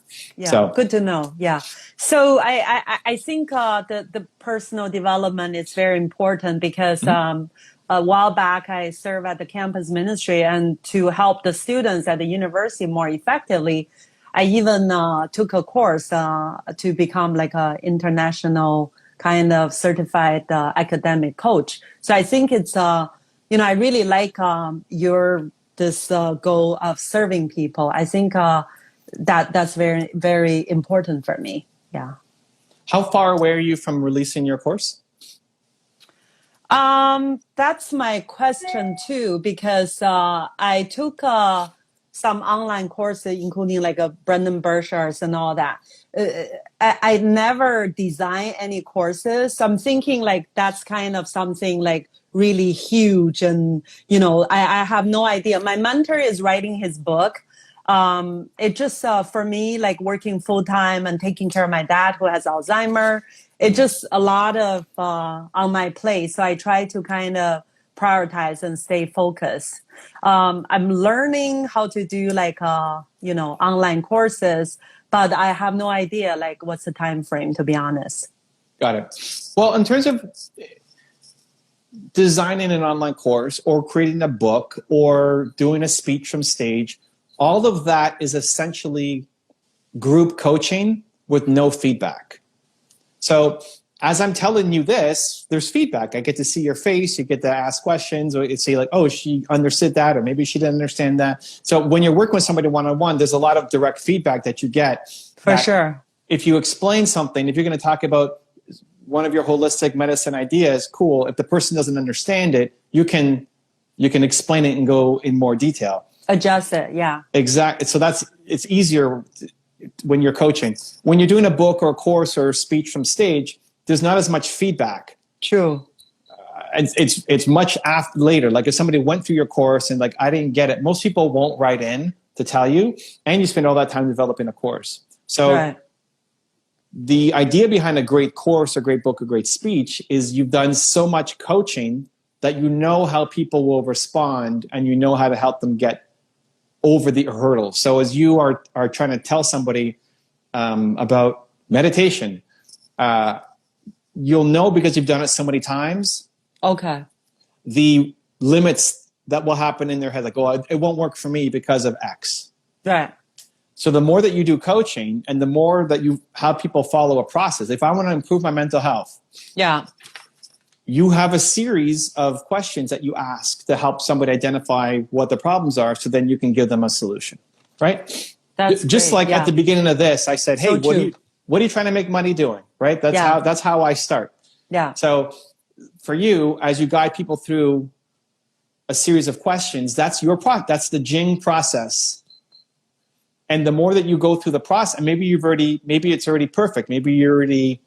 So good to know. Yeah. So I think the personal development is very important because a while back I served at the campus ministry, and to help the students at the university more effectively, I even took a course to become like a international kind of certified academic coach. So I think it's I really like this goal of serving people. I think that's very, very important for me. Yeah. How far away are you from releasing your course? That's my question too, because I took some online courses, including like a Brendan Burchard's and all that. I never designed any courses. So I'm thinking like that's kind of something like really huge. And, I have no idea. My mentor is writing his book. It just, for me, like working full time and taking care of my dad who has Alzheimer, it just a lot of, on my plate. So I try to kind of prioritize and stay focused. I'm learning how to do like, online courses, but I have no idea like what's the time frame, to be honest. Got it. Well, in terms of designing an online course or creating a book or doing a speech from stage, all of that is essentially group coaching with no feedback. So as I'm telling you this, there's feedback. I get to see your face. You get to ask questions or say like, oh, she understood that, or maybe she didn't understand that. So when you're working with somebody one-on-one, there's a lot of direct feedback that you get. For sure. If you explain something, if you're going to talk about one of your holistic medicine ideas, cool. If the person doesn't understand it, you can explain it and go in more detail. Adjust it, yeah. Exactly. So it's easier when you're coaching. When you're doing a book or a course or a speech from stage, there's not as much feedback. True. It's much after later. Like if somebody went through your course and like, I didn't get it, most people won't write in to tell you, and you spend all that time developing a course. So the idea behind a great course, a great book, a great speech is you've done so much coaching that you know how people will respond and you know how to help them get over the hurdle. So as you are trying to tell somebody about meditation, you'll know because you've done it so many times. Okay. The limits that will happen in their head, like, oh, it won't work for me because of X. Right. So the more that you do coaching and the more that you have people follow a process, if I want to improve my mental health, you have a series of questions that you ask to help somebody identify what the problems are, so then you can give them a solution, right? That's just great. Like at the beginning of this, I said, hey, what are you trying to make money doing, right? That's how I start. Yeah. So for you, as you guide people through a series of questions, that's that's the Jing process. And the more that you go through the process, maybe it's already perfect. Maybe you already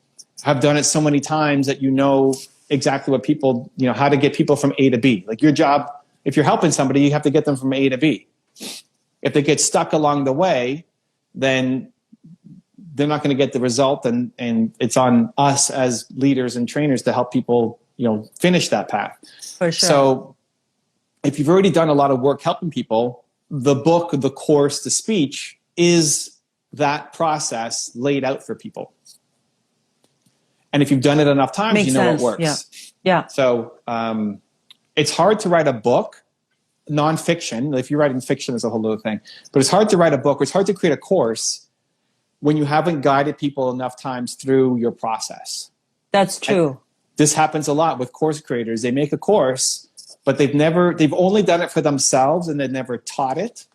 have done it so many times that you know exactly what people, how to get people from A to B. Like your job, if you're helping somebody, you have to get them from A to B. If they get stuck along the way, then they're not going to get the result. And it's on us as leaders and trainers to help people, finish that path. For sure. So if you've already done a lot of work helping people, the book, the course, the speech is that process laid out for people. And if you've done it enough times, Makes you know sense. it works. Yeah. So it's hard to write a book, nonfiction. If you're writing fiction, it's a whole other thing. But it's hard to write a book, or it's hard to create a course when you haven't guided people enough times through your process. That's true. And this happens a lot with course creators. They make a course, but they've only done it for themselves and they've never taught it.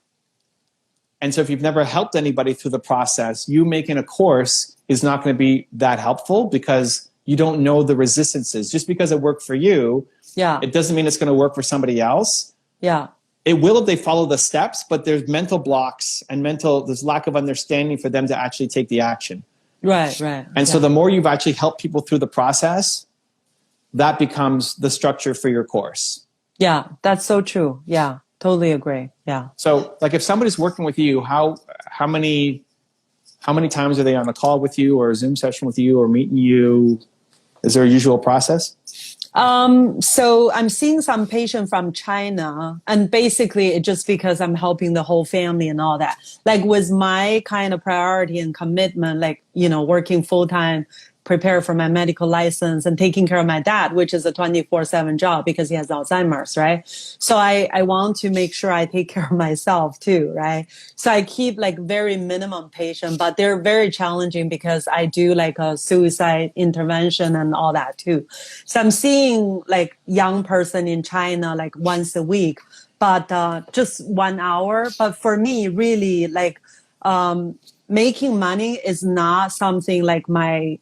And so if you've never helped anybody through the process, you making a course is not going to be that helpful because you don't know the resistances. Just because it worked for you, it doesn't mean it's going to work for somebody else. Yeah. It will if they follow the steps, but there's mental blocks and there's lack of understanding for them to actually take the action. Right. And so the more you've actually helped people through the process, that becomes the structure for your course. Yeah, that's so true. Yeah, totally agree. Yeah. So like if somebody's working with you, how many times are they on a call with you or a Zoom session with you or meeting you? Is there a usual process? So I'm seeing some patient from China, and basically it's just because I'm helping the whole family and all that. Like with my kind of priority and commitment, like, working full time, prepare for my medical license and taking care of my dad, which is a 24/7 job because he has Alzheimer's, right? So I want to make sure I take care of myself too, right? So I keep like very minimum patient, but they're very challenging because I do like a suicide intervention and all that too. So I'm seeing like young person in China like once a week, but just 1 hour. But for me, really like making money is not something like my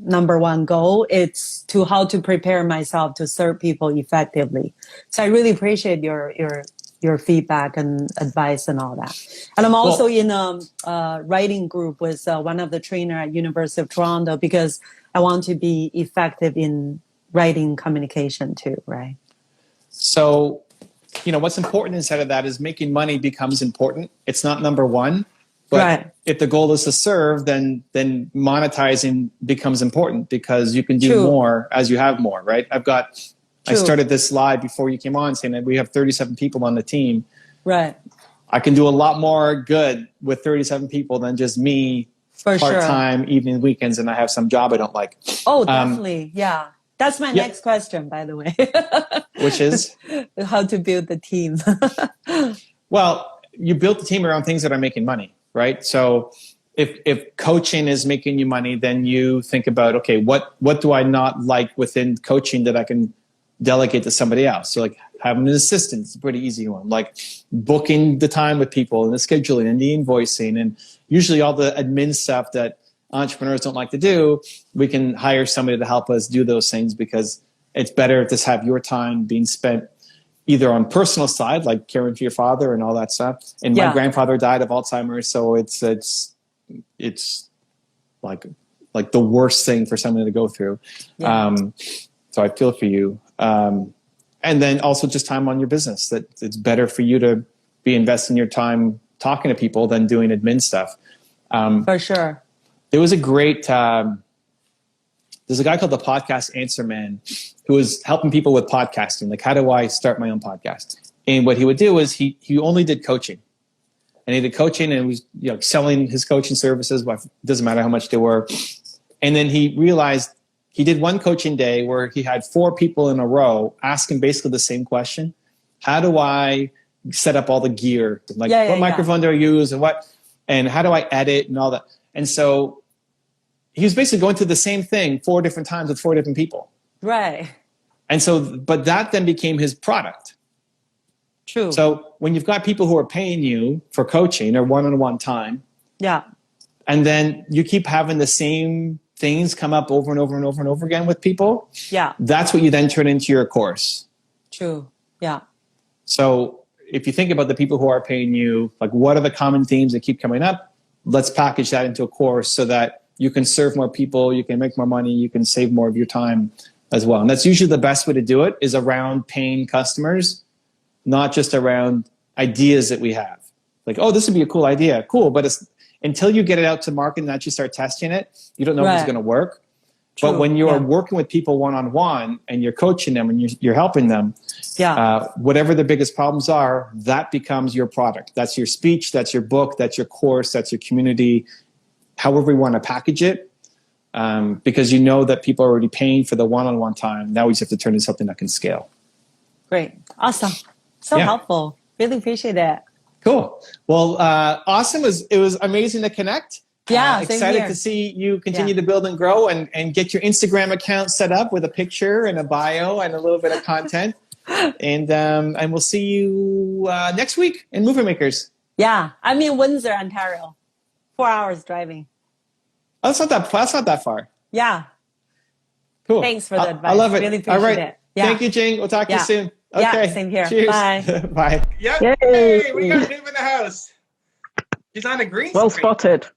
number one goal. It's how to prepare myself to serve people effectively. So I really appreciate your feedback and advice and all that. And I'm also in a writing group with one of the trainer at University of Toronto because I want to be effective in writing communication too, right? So, what's important inside of that is making money becomes important. It's not number one. But if the goal is to serve, then monetizing becomes important because you can do more as you have more, right? I started this live before you came on saying that we have 37 people on the team. Right. I can do a lot more good with 37 people than just me part-time, evening, weekends, and I have some job I don't like. Oh, definitely. Yeah. That's my next question, by the way. Which is? How to build the team. Well, you built the team around things that are making money. Right. So if coaching is making you money, then you think about, okay, what do I not like within coaching that I can delegate to somebody else? So like having an assistant is a pretty easy one, like booking the time with people and the scheduling and the invoicing and usually all the admin stuff that entrepreneurs don't like to do. We can hire somebody to help us do those things because it's better to have your time being spent either on personal side, like caring for your father and all that stuff. And my grandfather died of Alzheimer's. So it's like the worst thing for someone to go through. Yeah. So I feel for you. And then also just time on your business, that it's better for you to be investing your time talking to people than doing admin stuff. For sure. There was a great, there's a guy called the Podcast Answer Man who was helping people with podcasting. Like, how do I start my own podcast? And what he would do is he only did coaching. And he did coaching and was selling his coaching services. It doesn't matter how much they were. And then he realized he did one coaching day where he had 4 people in a row asking basically the same question. How do I set up all the gear? Like what microphone do I use and how do I edit and all that? And so he was basically going through the same thing 4 different times with 4 different people. Right. And so, but that then became his product. True. So when you've got people who are paying you for coaching or one-on-one time. Yeah. And then you keep having the same things come up over and over and over and over again with people. Yeah. That's what you then turn into your course. True. Yeah. So if you think about the people who are paying you, like what are the common themes that keep coming up? Let's package that into a course so that you can serve more people, you can make more money, you can save more of your time as well. And that's usually the best way to do it is around paying customers, not just around ideas that we have. Like, oh, this would be a cool idea. Cool. But it's until you get it out to market and actually start testing it, you don't know if it's going to work. True. But when you're working with people one-on-one and you're coaching them and you're helping them, whatever the biggest problems are, that becomes your product. That's your speech, that's your book, that's your course, that's your community, however you want to package it. Because you know that people are already paying for the one-on-one time. Now we just have to turn into something that can scale. Great. Awesome. So helpful. Really appreciate it. Cool. Well, awesome. It was amazing to connect. Yeah, same Excited here. to see you continue to build and grow and get your Instagram account set up with a picture and a bio and a little bit of content. And we'll see you next week in Movie Makers. Yeah, I'm in Windsor, Ontario. 4 hours driving. Oh, that's not that far. Yeah. Cool. Thanks for the advice. I love it. Really appreciate All right. it. Yeah. Thank you, Jing. We'll talk to you soon. Okay. Yeah, same here. Cheers. Bye. Bye. Yep. Hey, we got Viv in the house. She's on a green Well screen. spotted.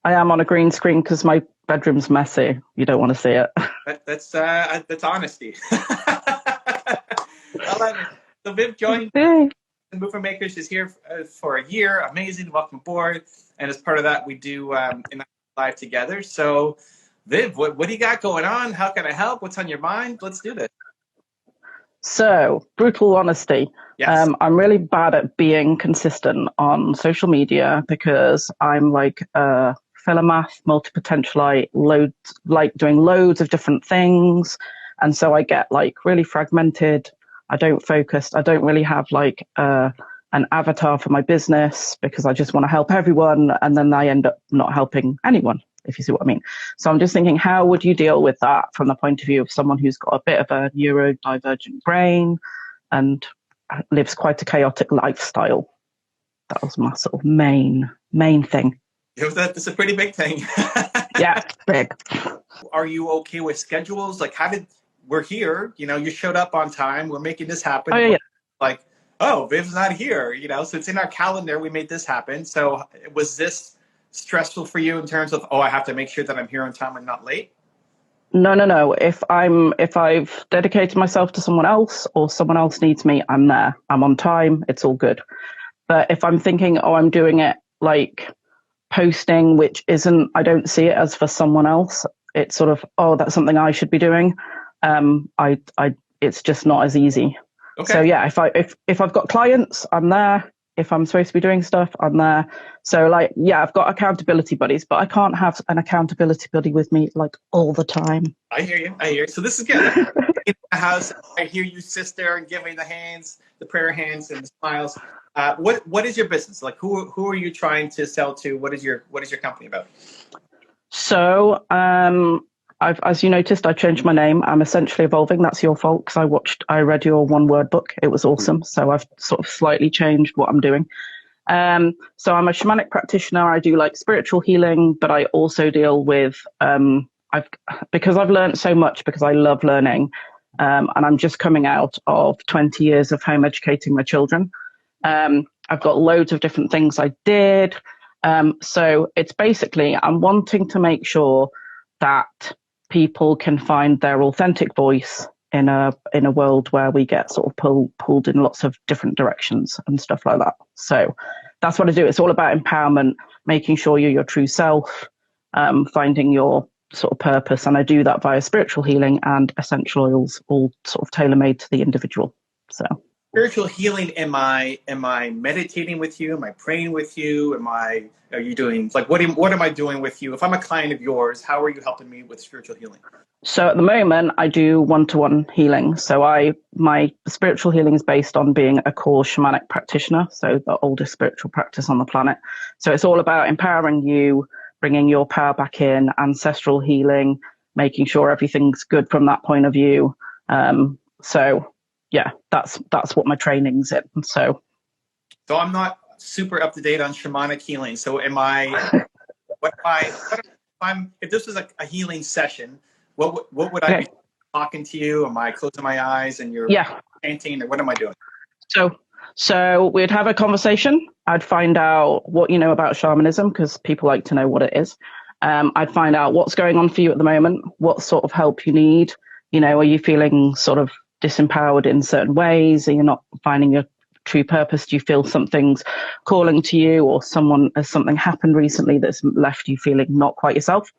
I am on a green screen because my bedroom's messy. You don't want to see it. That's honesty. I love it. So Viv joined Hey. Mover Makers. She's here for a year. Amazing. Welcome aboard. And as part of that, we do in live together. So Viv, what do you got going on? How can I help? What's on your mind? Let's do this. So, brutal honesty. Yes. I'm really bad at being consistent on social media because I'm like a philomath, multi-potentialite, doing loads of different things. And so I get like really fragmented. I don't focus. I don't really have like an avatar for my business because I just want to help everyone. And then I end up not helping anyone, if you see what I mean. So I'm just thinking, how would you deal with that from the point of view of someone who's got a bit of a neurodivergent brain and lives quite a chaotic lifestyle? That was my sort of main thing. That's a pretty big thing. Yeah, big. Are you okay with schedules? Like, we're here, you showed up on time. We're making this happen. Oh, yeah. Like, oh, Viv's not here, so it's in our calendar. We made this happen. So was this stressful for you in terms of, I have to make sure that I'm here on time and not late? No. If I've dedicated myself to someone else or someone else needs me, I'm there. I'm on time. It's all good. But if I'm thinking, I'm doing it like posting, which isn't, I don't see it as for someone else. It's sort of, that's something I should be doing. It's just not as easy. Okay. So yeah, if I've got clients, I'm there. If I'm supposed to be doing stuff, I'm there. So like, yeah, I've got accountability buddies, but I can't have an accountability buddy with me like all the time. I hear you. So this is good. In the house, I hear you sit there and giving the hands, the prayer hands and the smiles. What is your business? Like who are you trying to sell to? What is your company about? So as you noticed, I changed my name. I'm essentially evolving. That's your fault because I read your one word book. It was awesome. So I've sort of slightly changed what I'm doing. So I'm a shamanic practitioner. I do like spiritual healing, but I also deal with, because I've learned so much because I love learning. And I'm just coming out of 20 years of home educating my children. I've got loads of different things I did. So it's basically, I'm wanting to make sure that people can find their authentic voice in a world where we get sort of pulled in lots of different directions and stuff like that. So that's what I do. It's all about empowerment, making sure you're your true self, finding your sort of purpose. And I do that via spiritual healing and essential oils, all sort of tailor-made to the individual. So spiritual healing, am I meditating with you? Am I praying with you? Are you doing like what am I doing with you? If I'm a client of yours, how are you helping me with spiritual healing? So at the moment I do one-to-one healing. So my spiritual healing is based on being a core shamanic practitioner, so the oldest spiritual practice on the planet. So it's all about empowering you, bringing your power back in, ancestral healing, making sure everything's good from that point of view. So yeah, that's what my training's in. So I'm not super up to date on shamanic healing. So if this was a healing session, what would I be talking to you? Am I closing my eyes and you're chanting, or what am I doing? So we'd have a conversation. I'd find out what you know about shamanism because people like to know what it is. I'd find out what's going on for you at the moment, what sort of help you need. Are you feeling sort of disempowered in certain ways? Are you not finding your true purpose? Do you feel something's calling to you, or has something happened recently that's left you feeling not quite yourself?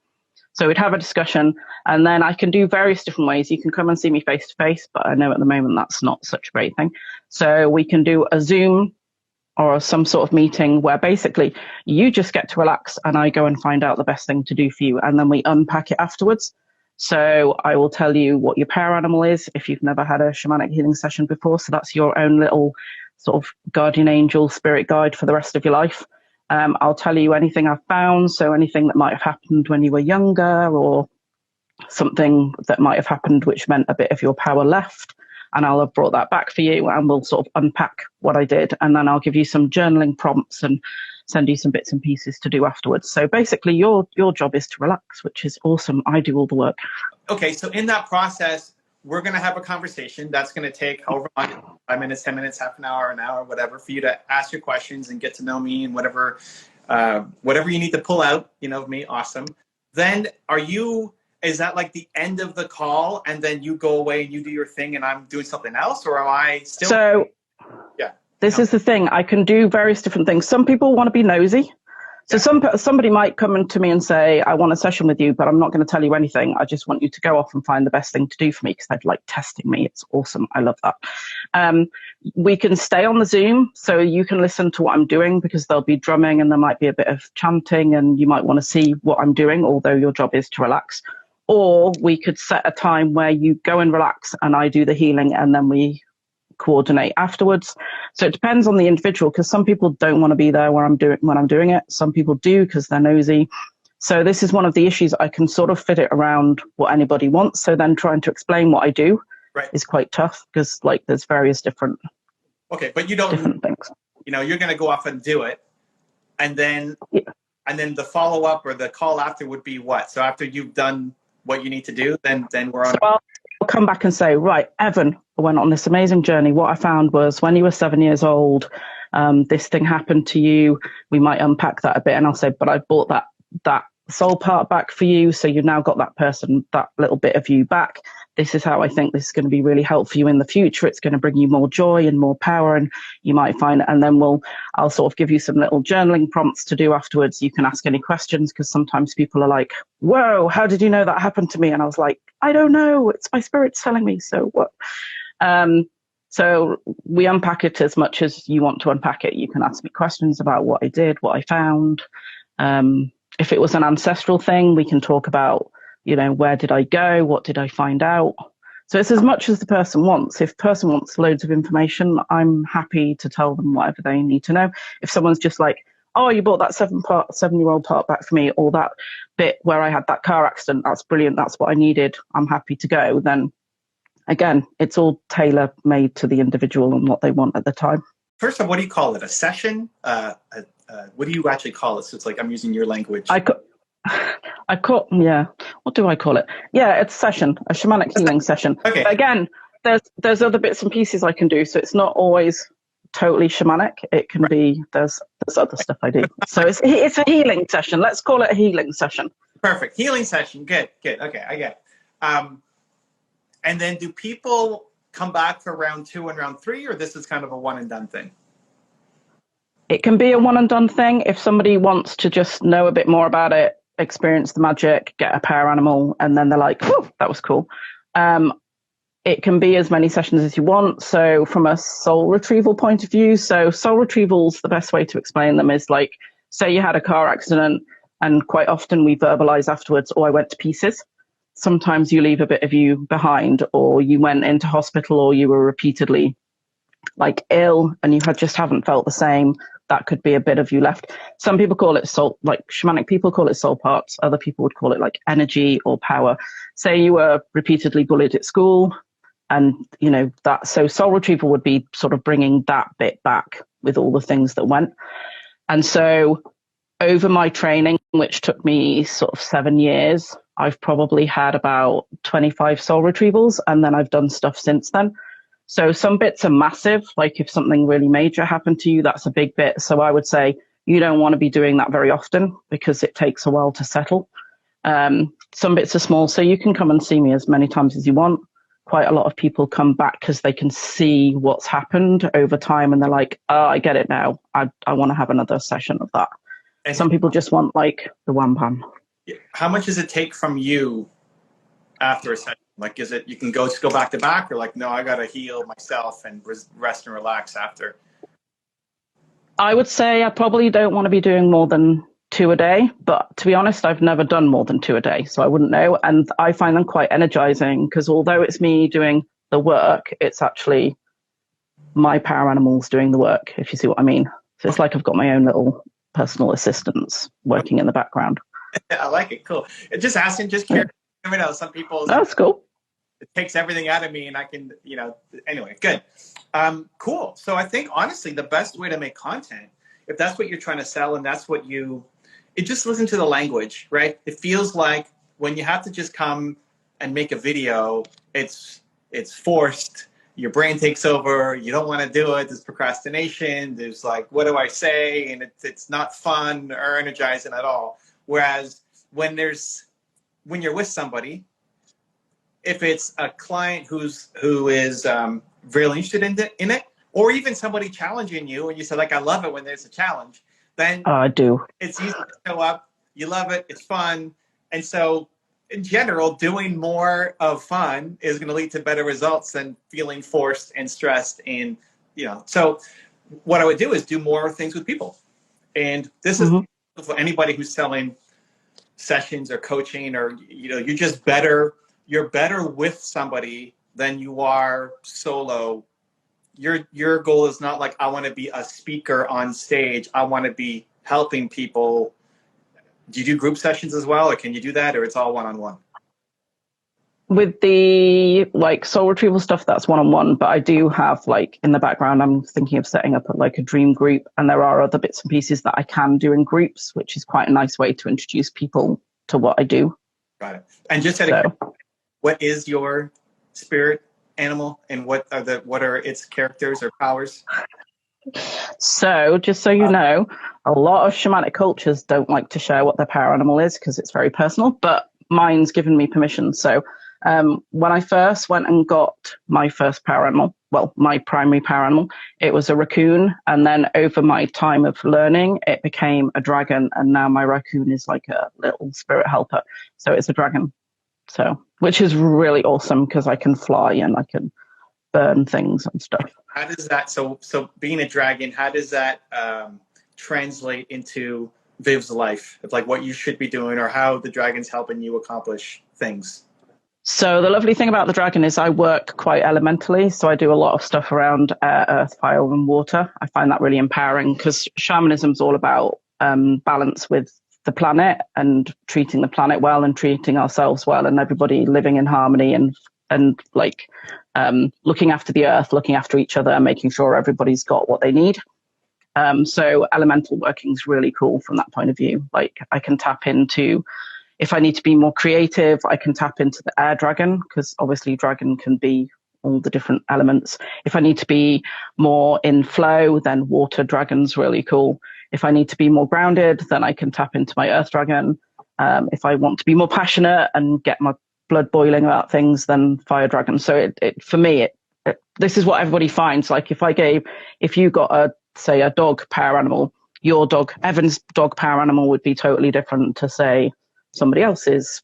So we'd have a discussion, and then I can do various different ways. You can come and see me face to face, but I know at the moment that's not such a great thing. So we can do a Zoom or some sort of meeting where basically you just get to relax and I go and find out the best thing to do for you, and then we unpack it afterwards. So I will tell you what your power animal is if you've never had a shamanic healing session before. So that's your own little sort of guardian angel, spirit guide for the rest of your life. I'll tell you anything I've found. So anything that might have happened when you were younger, or something that might have happened which meant a bit of your power left. And I'll have brought that back for you, and we'll sort of unpack what I did. And then I'll give you some journaling prompts and send you some bits and pieces to do afterwards. So basically your job is to relax, which is awesome. I do all the work. Okay, so in that process, we're going to have a conversation that's going to take however long, 5 minutes, 10 minutes, half an hour, whatever, for you to ask your questions and get to know me, and whatever you need to pull out, of me. Awesome. Then is that like the end of the call, and then you go away and you do your thing and I'm doing something else, or am I still? So yeah, this is the thing. I can do various different things. Some people want to be nosy. So somebody might come to me and say, I want a session with you, but I'm not going to tell you anything. I just want you to go off and find the best thing to do for me, because they'd like testing me. It's awesome. I love that. We can stay on the Zoom, so you can listen to what I'm doing, because there'll be drumming and there might be a bit of chanting, and you might want to see what I'm doing, although your job is to relax. Or we could set a time where you go and relax and I do the healing, and then we coordinate afterwards. So it depends on the individual, because some people don't want to be there when I'm doing it. Some people do because they're nosy. So this is one of the issues. I can sort of fit it around what anybody wants. So then trying to explain what I do is quite tough, because there's various different but you don't different things. You're going to go off and do it, and then the follow up or the call after would be what? So after you've done what you need to do, then we're on. I'll come back and say, right, Evan, I went on this amazing journey. What I found was when you were 7 years old, this thing happened to you. We might unpack that a bit, and I'll say, but I brought that soul part back for you. So you've now got that little bit of you back. This is how I think this is going to be really helpful for you in the future. It's going to bring you more joy and more power, and you might find, and then I'll sort of give you some little journaling prompts to do afterwards. You can ask any questions, because sometimes people are like, whoa, how did you know that happened to me? And I was like, I don't know. It's my spirit's telling me. So what? So we unpack it as much as you want to unpack it. You can ask me questions about what I did, what I found. If it was an ancestral thing, we can talk about, where did I go? What did I find out? So it's as much as the person wants. If the person wants loads of information, I'm happy to tell them whatever they need to know. If someone's just like, oh, you brought that 7-year-old part back for me, or that bit where I had that car accident, that's brilliant, that's what I needed, I'm happy to go, then again, it's all tailor-made to the individual and what they want at the time. First of all, what do you call it? A session? What do you actually call it? So it's like I'm using your language. What do I call it? Yeah, it's a session, a shamanic healing session. Okay. But again, there's other bits and pieces I can do, so it's not always totally shamanic. It can be, there's other stuff I do. So it's a healing session. Let's call it a healing session. Perfect. Healing session. Good. Okay, I get it. And then do people come back for round 2 and round 3, or this is kind of a one and done thing? It can be a one and done thing. If somebody wants to just know a bit more about it, experience the magic, get a power animal, and then they're like, oh, that was cool. It can be as many sessions as you want. So from a soul retrieval point of view, so soul retrievals, the best way to explain them is like, say you had a car accident, and quite often we verbalize afterwards, oh, I went to pieces. Sometimes you leave a bit of you behind, or you went into hospital, or you were repeatedly ill and you just haven't felt the same. That could be a bit of you left. Some people call it soul, shamanic people call it soul parts. Other people would call it energy or power. Say you were repeatedly bullied at school, and so soul retrieval would be sort of bringing that bit back with all the things that went. And so over my training, which took me sort of 7 years, I've probably had about 25 soul retrievals, and then I've done stuff since then. So some bits are massive, like if something really major happened to you, that's a big bit. So I would say you don't want to be doing that very often, because it takes a while to settle. Some bits are small, so you can come and see me as many times as you want. Quite a lot of people come back because they can see what's happened over time, and they're like, oh, I get it now. I want to have another session of that. And some people just want the wham bam. How much does it take from you after a session? Is it you can just go back to back, or no, I got to heal myself and rest and relax after? I would say I probably don't want to be doing more than 2 a day, but to be honest, I've never done more than 2 a day, so I wouldn't know. And I find them quite energizing, because although it's me doing the work, it's actually my power animals doing the work, if you see what I mean. So it's like I've got my own little personal assistants working in the background. I like it. Cool. Just asking, just curious. You know, some people, That's cool. it takes everything out of me and I can, you know, anyway, good. Cool. So I think honestly, the best way to make content, if that's what you're trying to sell and that's what it just listen to the language, right? It feels like when you have to just come and make a video, it's forced. Your brain takes over. You don't want to do it. There's procrastination. There's like, what do I say? And it's not fun or energizing at all. Whereas when you're with somebody, if it's a client who is really interested in it, or even somebody challenging you, and you say like, I love it when there's a challenge, then I do. It's easy to show up. You love it. It's fun. And so in general, doing more of fun is going to lead to better results than feeling forced and stressed. And, you know, so what I would do is do more things with people. And this is for anybody who's selling sessions or coaching, or, you know, you're better with somebody than you are solo. Your goal is not like, I want to be a speaker on stage. I want to be helping people. Do you do group sessions as well, or can you do that, or it's all one-on-one? With the like soul retrieval stuff, that's one-on-one, but I do have like in the background, I'm thinking of setting up like a dream group, and there are other bits and pieces that I can do in groups, which is quite a nice way to introduce people to what I do. Got it. And just what is your spirit animal, and what are its characters or powers? So just so you know, a lot of shamanic cultures don't like to share what their power animal is because it's very personal, but mine's given me permission. So when I first went and got my first power animal, well, my primary power animal, it was a raccoon. And then over my time of learning, it became a dragon. And now my raccoon is like a little spirit helper. So it's a dragon. So, which is really awesome because I can fly and I can burn things and stuff. How does that, so being a dragon, how does that translate into Viv's life? It's like what you should be doing, or how the dragon's helping you accomplish things? So the lovely thing about the dragon is I work quite elementally. So I do a lot of stuff around air, earth, fire, and water. I find that really empowering because shamanism is all about balance with the planet and treating the planet well and treating ourselves well, and everybody living in harmony and like looking after the earth, looking after each other, and making sure everybody's got what they need. So elemental working is really cool from that point of view. Like I can tap into, if I need to be more creative, I can tap into the air dragon, because obviously dragon can be all the different elements. If I need to be more in flow, then water dragon's really cool. If I need to be more grounded, then I can tap into my earth dragon. If I want to be more passionate and get my blood boiling about things, then fire dragon. So it for me, this is what everybody finds. Like if you got say a dog power animal, your dog, Evan's dog power animal would be totally different to say somebody else's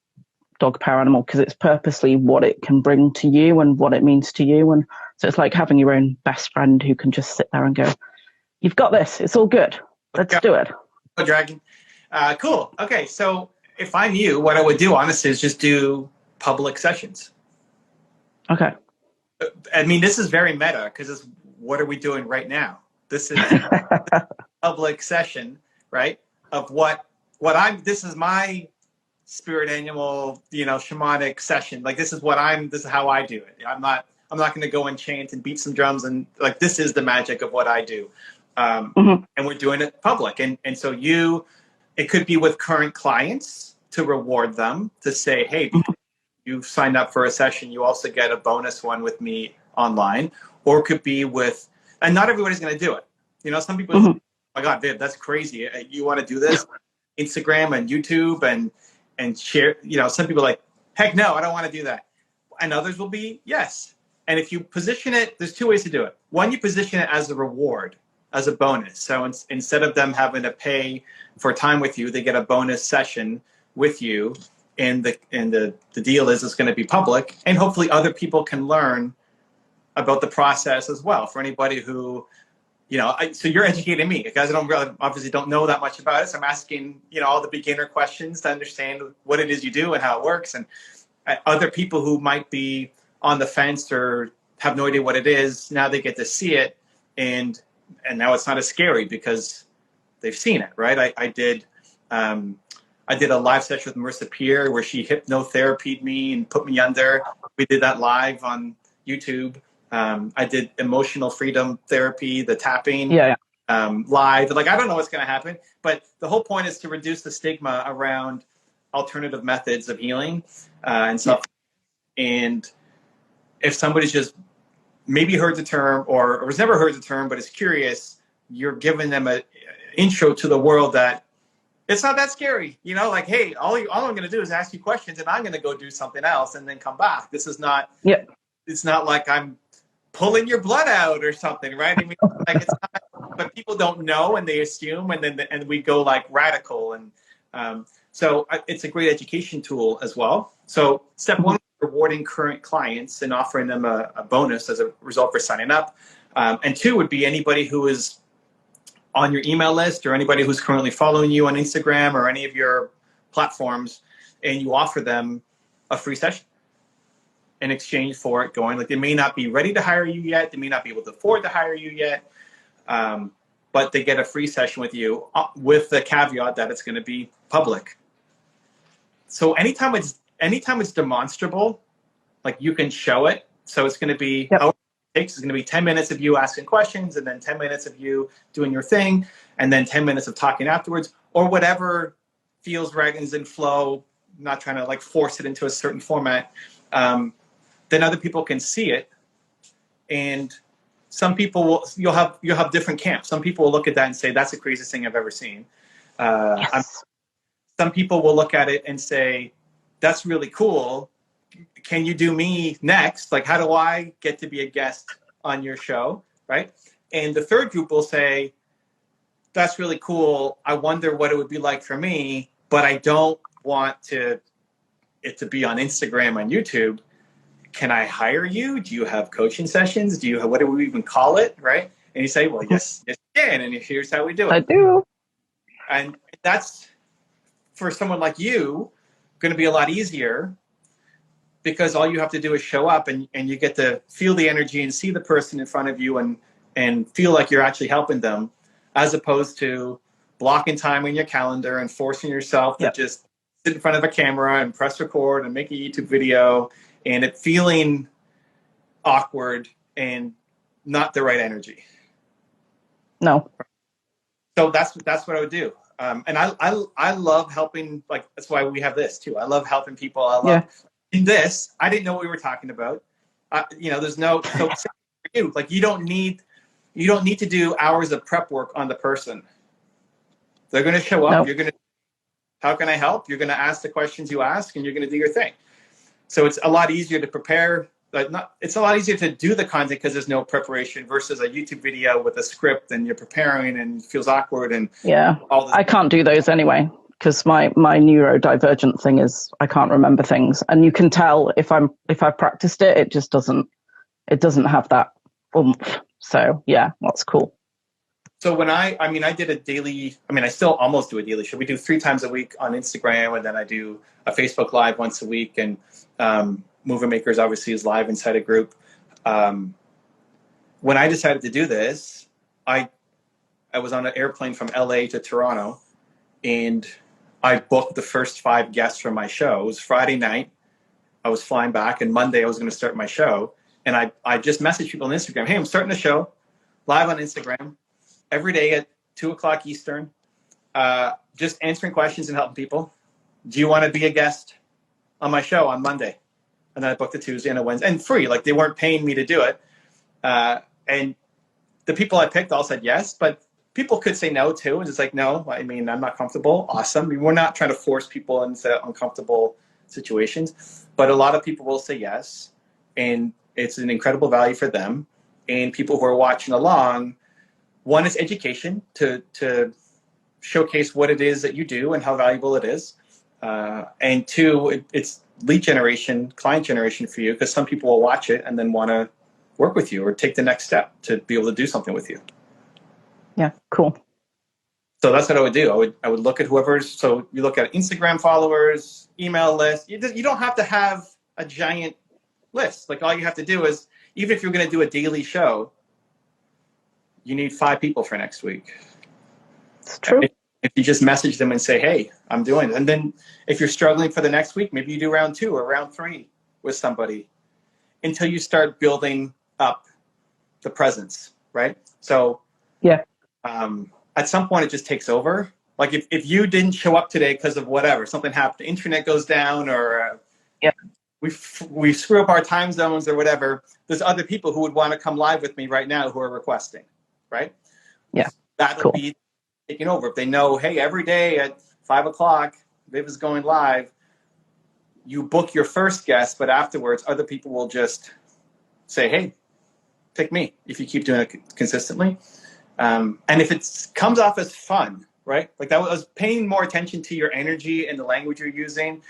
dog power animal, because it's purposely what it can bring to you and what it means to you. And so it's like having your own best friend who can just sit there and go, you've got this, it's all good, let's do it. Dragon. Cool. Okay, so if I'm you, what I would do honestly is just do public sessions. Okay. I mean, this is very meta, because what are we doing right now? This is a public session, right? Of this is my spirit animal, shamanic session. Like this is how I do it. I'm not going to go and chant and beat some drums, and like, this is the magic of what I do. And we're doing it public. And so it could be with current clients to reward them, to say, hey, you've signed up for a session, you also get a bonus one with me online. Or it could be and not everybody's going to do it. Some people, oh my God, Viv, that's crazy. You want to do this? Instagram and YouTube and share, some people are like, heck no, I don't want to do that. And others will be, yes. And if you position it, there's two ways to do it. One, you position it as a reward, as a bonus. So instead of them having to pay for time with you, they get a bonus session with you. And the deal is it's going to be public, and hopefully other people can learn about the process as well. For anybody who, so you're educating me, because obviously don't know that much about it. So I'm asking, all the beginner questions to understand what it is you do and how it works. And other people who might be on the fence or have no idea what it is, now they get to see it. And now it's not as scary, because they've seen it, right? I did a live session with Marissa Peer where she hypnotherapied me and put me under. We did that live on YouTube. I did emotional freedom therapy, the tapping. Yeah. Live. Like, I don't know what's going to happen, but the whole point is to reduce the stigma around alternative methods of healing and stuff. Yeah. And if somebody's just maybe heard the term or has never heard the term but is curious, you're giving them an intro to the world that it's not that scary. You know, like, hey, all I'm going to do is ask you questions and I'm going to go do something else and then come back. This is not. Yeah. It's not like I'm pulling your blood out or something, right? I mean, like, it's not. But people don't know and they assume, and we go like radical, and so it's a great education tool as well. So step one, rewarding current clients and offering them a bonus as a result for signing up, and two would be anybody who is on your email list or anybody who's currently following you on Instagram or any of your platforms, and you offer them a free session in exchange for it going. Like, they may not be ready to hire you yet, they may not be able to afford to hire you yet. But they get a free session with you with the caveat that it's going to be public. So anytime it's demonstrable, like, you can show it. So it's going to be, yep. However it takes, it's going to be 10 minutes of you asking questions and then 10 minutes of you doing your thing and then 10 minutes of talking afterwards, or whatever feels right and is in flow, not trying to like force it into a certain format. Then other people can see it, and some people you'll have different camps. Some people will look at that and say, that's the craziest thing I've ever seen. Yes. Some people will look at it and say, that's really cool. Can you do me next? Like, how do I get to be a guest on your show, right? And the third group will say, that's really cool. I wonder what it would be like for me, but I don't want it to be on Instagram and YouTube. Can I hire you? Do you have coaching sessions? What do we even call it, right? And you say, well, yes, you can, and here's how we do it. I do. And that's, for someone like you, going to be a lot easier, because all you have to do is show up and you get to feel the energy and see the person in front of you and feel like you're actually helping them, as opposed to blocking time in your calendar and forcing yourself to just sit in front of a camera and press record and make a YouTube video, and it feeling awkward and not the right energy. No. So that's what I would do. And I love helping. Like, that's why we have this too. I love helping people. I love in this. I didn't know what we were talking about. There's no, so for you, like, you don't need to do hours of prep work on the person. They're going to show up. Nope. You're going to, how can I help? You're going to ask the questions you ask, and you're going to do your thing. So it's a lot easier to prepare. It's a lot easier to do the content because there's no preparation, versus a YouTube video with a script and you're preparing and it feels awkward and all this. I can't do those anyway, because my neurodivergent thing is I can't remember things, and you can tell if I've practiced it, it just doesn't have that oomph. So yeah, that's cool. So when I did a daily, I still almost do a daily show. We do 3 times a week on Instagram, and then I do a Facebook Live once a week, and Movement Makers obviously is live inside a group. When I decided to do this, I was on an airplane from LA to Toronto, and I booked the first 5 guests from my show. It was Friday night. I was flying back, and Monday I was going to start my show. And I just messaged people on Instagram, hey, I'm starting the show live on Instagram every day at 2:00 Eastern, just answering questions and helping people. Do you want to be a guest on my show on Monday? And then I booked a Tuesday and a Wednesday, and free. Like, they weren't paying me to do it. And the people I picked all said yes, but people could say no too. And it's like, no, I'm not comfortable. Awesome. We're not trying to force people into uncomfortable situations, but a lot of people will say yes. And it's an incredible value for them. And people who are watching along, one is education to showcase what it is that you do and how valuable it is. And 2, it's lead generation, client generation for you, because some people will watch it and then want to work with you or take the next step to be able to do something with you. Yeah, cool. So that's what I would do. I would look at whoever's, so you look at Instagram followers, email list. You don't have to have a giant list. Like, all you have to do is, even if you're going to do a daily show, you need 5 people for next week. It's true. If you just message them and say, hey, I'm doing it. And then if you're struggling for the next week, maybe you do round 2 or round 3 with somebody until you start building up the presence, right? So Yeah. At some point it just takes over. Like if you didn't show up today because of whatever, something happened, the internet goes down, or we screw up our time zones or whatever, there's other people who would want to come live with me right now who are requesting, right? Yeah. That'll be taking over. If they know, hey, every day at 5 o'clock, Viv is going live, you book your first guest, but afterwards other people will just say, hey, pick me if you keep doing it consistently. And if it comes off as fun, right? Like that was paying more attention to your energy and the language you're using,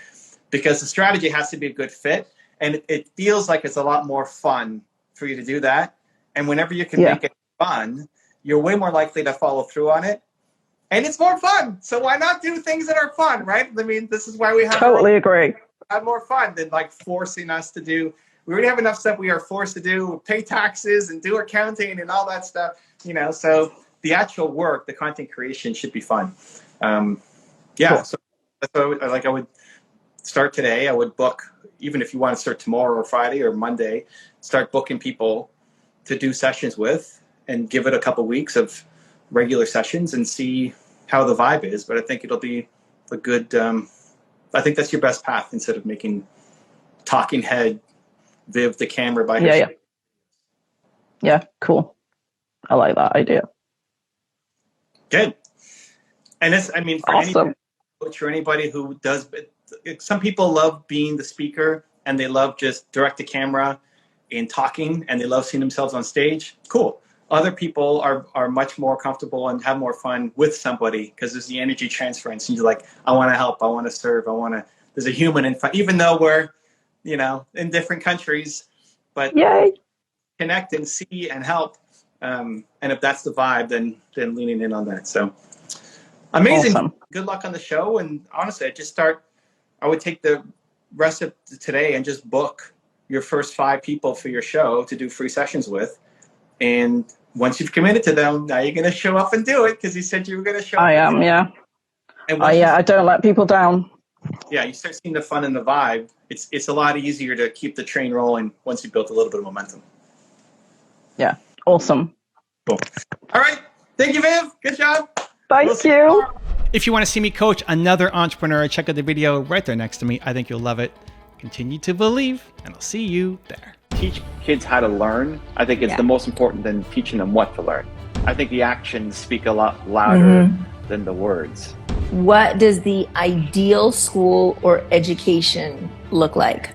because the strategy has to be a good fit. And it feels like it's a lot more fun for you to do that. And whenever you can make it fun, you're way more likely to follow through on it. And it's more fun. So why not do things that are fun, right? I mean, this is why we have more fun than like forcing us to do. We already have enough stuff we are forced to do, pay taxes and do accounting and all that stuff, you know. So the actual work, the content creation should be fun. Cool. So I would start today. I would book, even if you want to start tomorrow or Friday or Monday, start booking people to do sessions with and give it a couple weeks of regular sessions and see how the vibe is. But I think it'll be a good, I think that's your best path instead of making talking head Viv the camera by herself. Yeah, cool. I like that idea. Good. And this, I mean, for any coach or anybody who does, some people love being the speaker and they love just direct to camera and talking and they love seeing themselves on stage. Cool. Other people are much more comfortable and have more fun with somebody because there's the energy transference. And you're like, I want to help. I want to serve. There's a human in front, even though we're, you know, in different countries, but connect and see and help. And if that's the vibe, then leaning in on that. So amazing. Awesome. Good luck on the show. And honestly, I would take the rest of today and just book your first 5 people for your show to do free sessions with. And once you've committed to them, now you're going to show up and do it because you said you were going to show up. I am, yeah. And I don't let people down. Yeah, you start seeing the fun and the vibe. It's a lot easier to keep the train rolling once you built a little bit of momentum. Yeah, awesome. Cool. All right. Thank you, Viv. Good job. Thank you. If you want to see me coach another entrepreneur, check out the video right there next to me. I think you'll love it. Continue to believe, and I'll see you there. Teach kids how to learn. I think it's the most important than teaching them what to learn. I think the actions speak a lot louder than the words. What does the ideal school or education look like?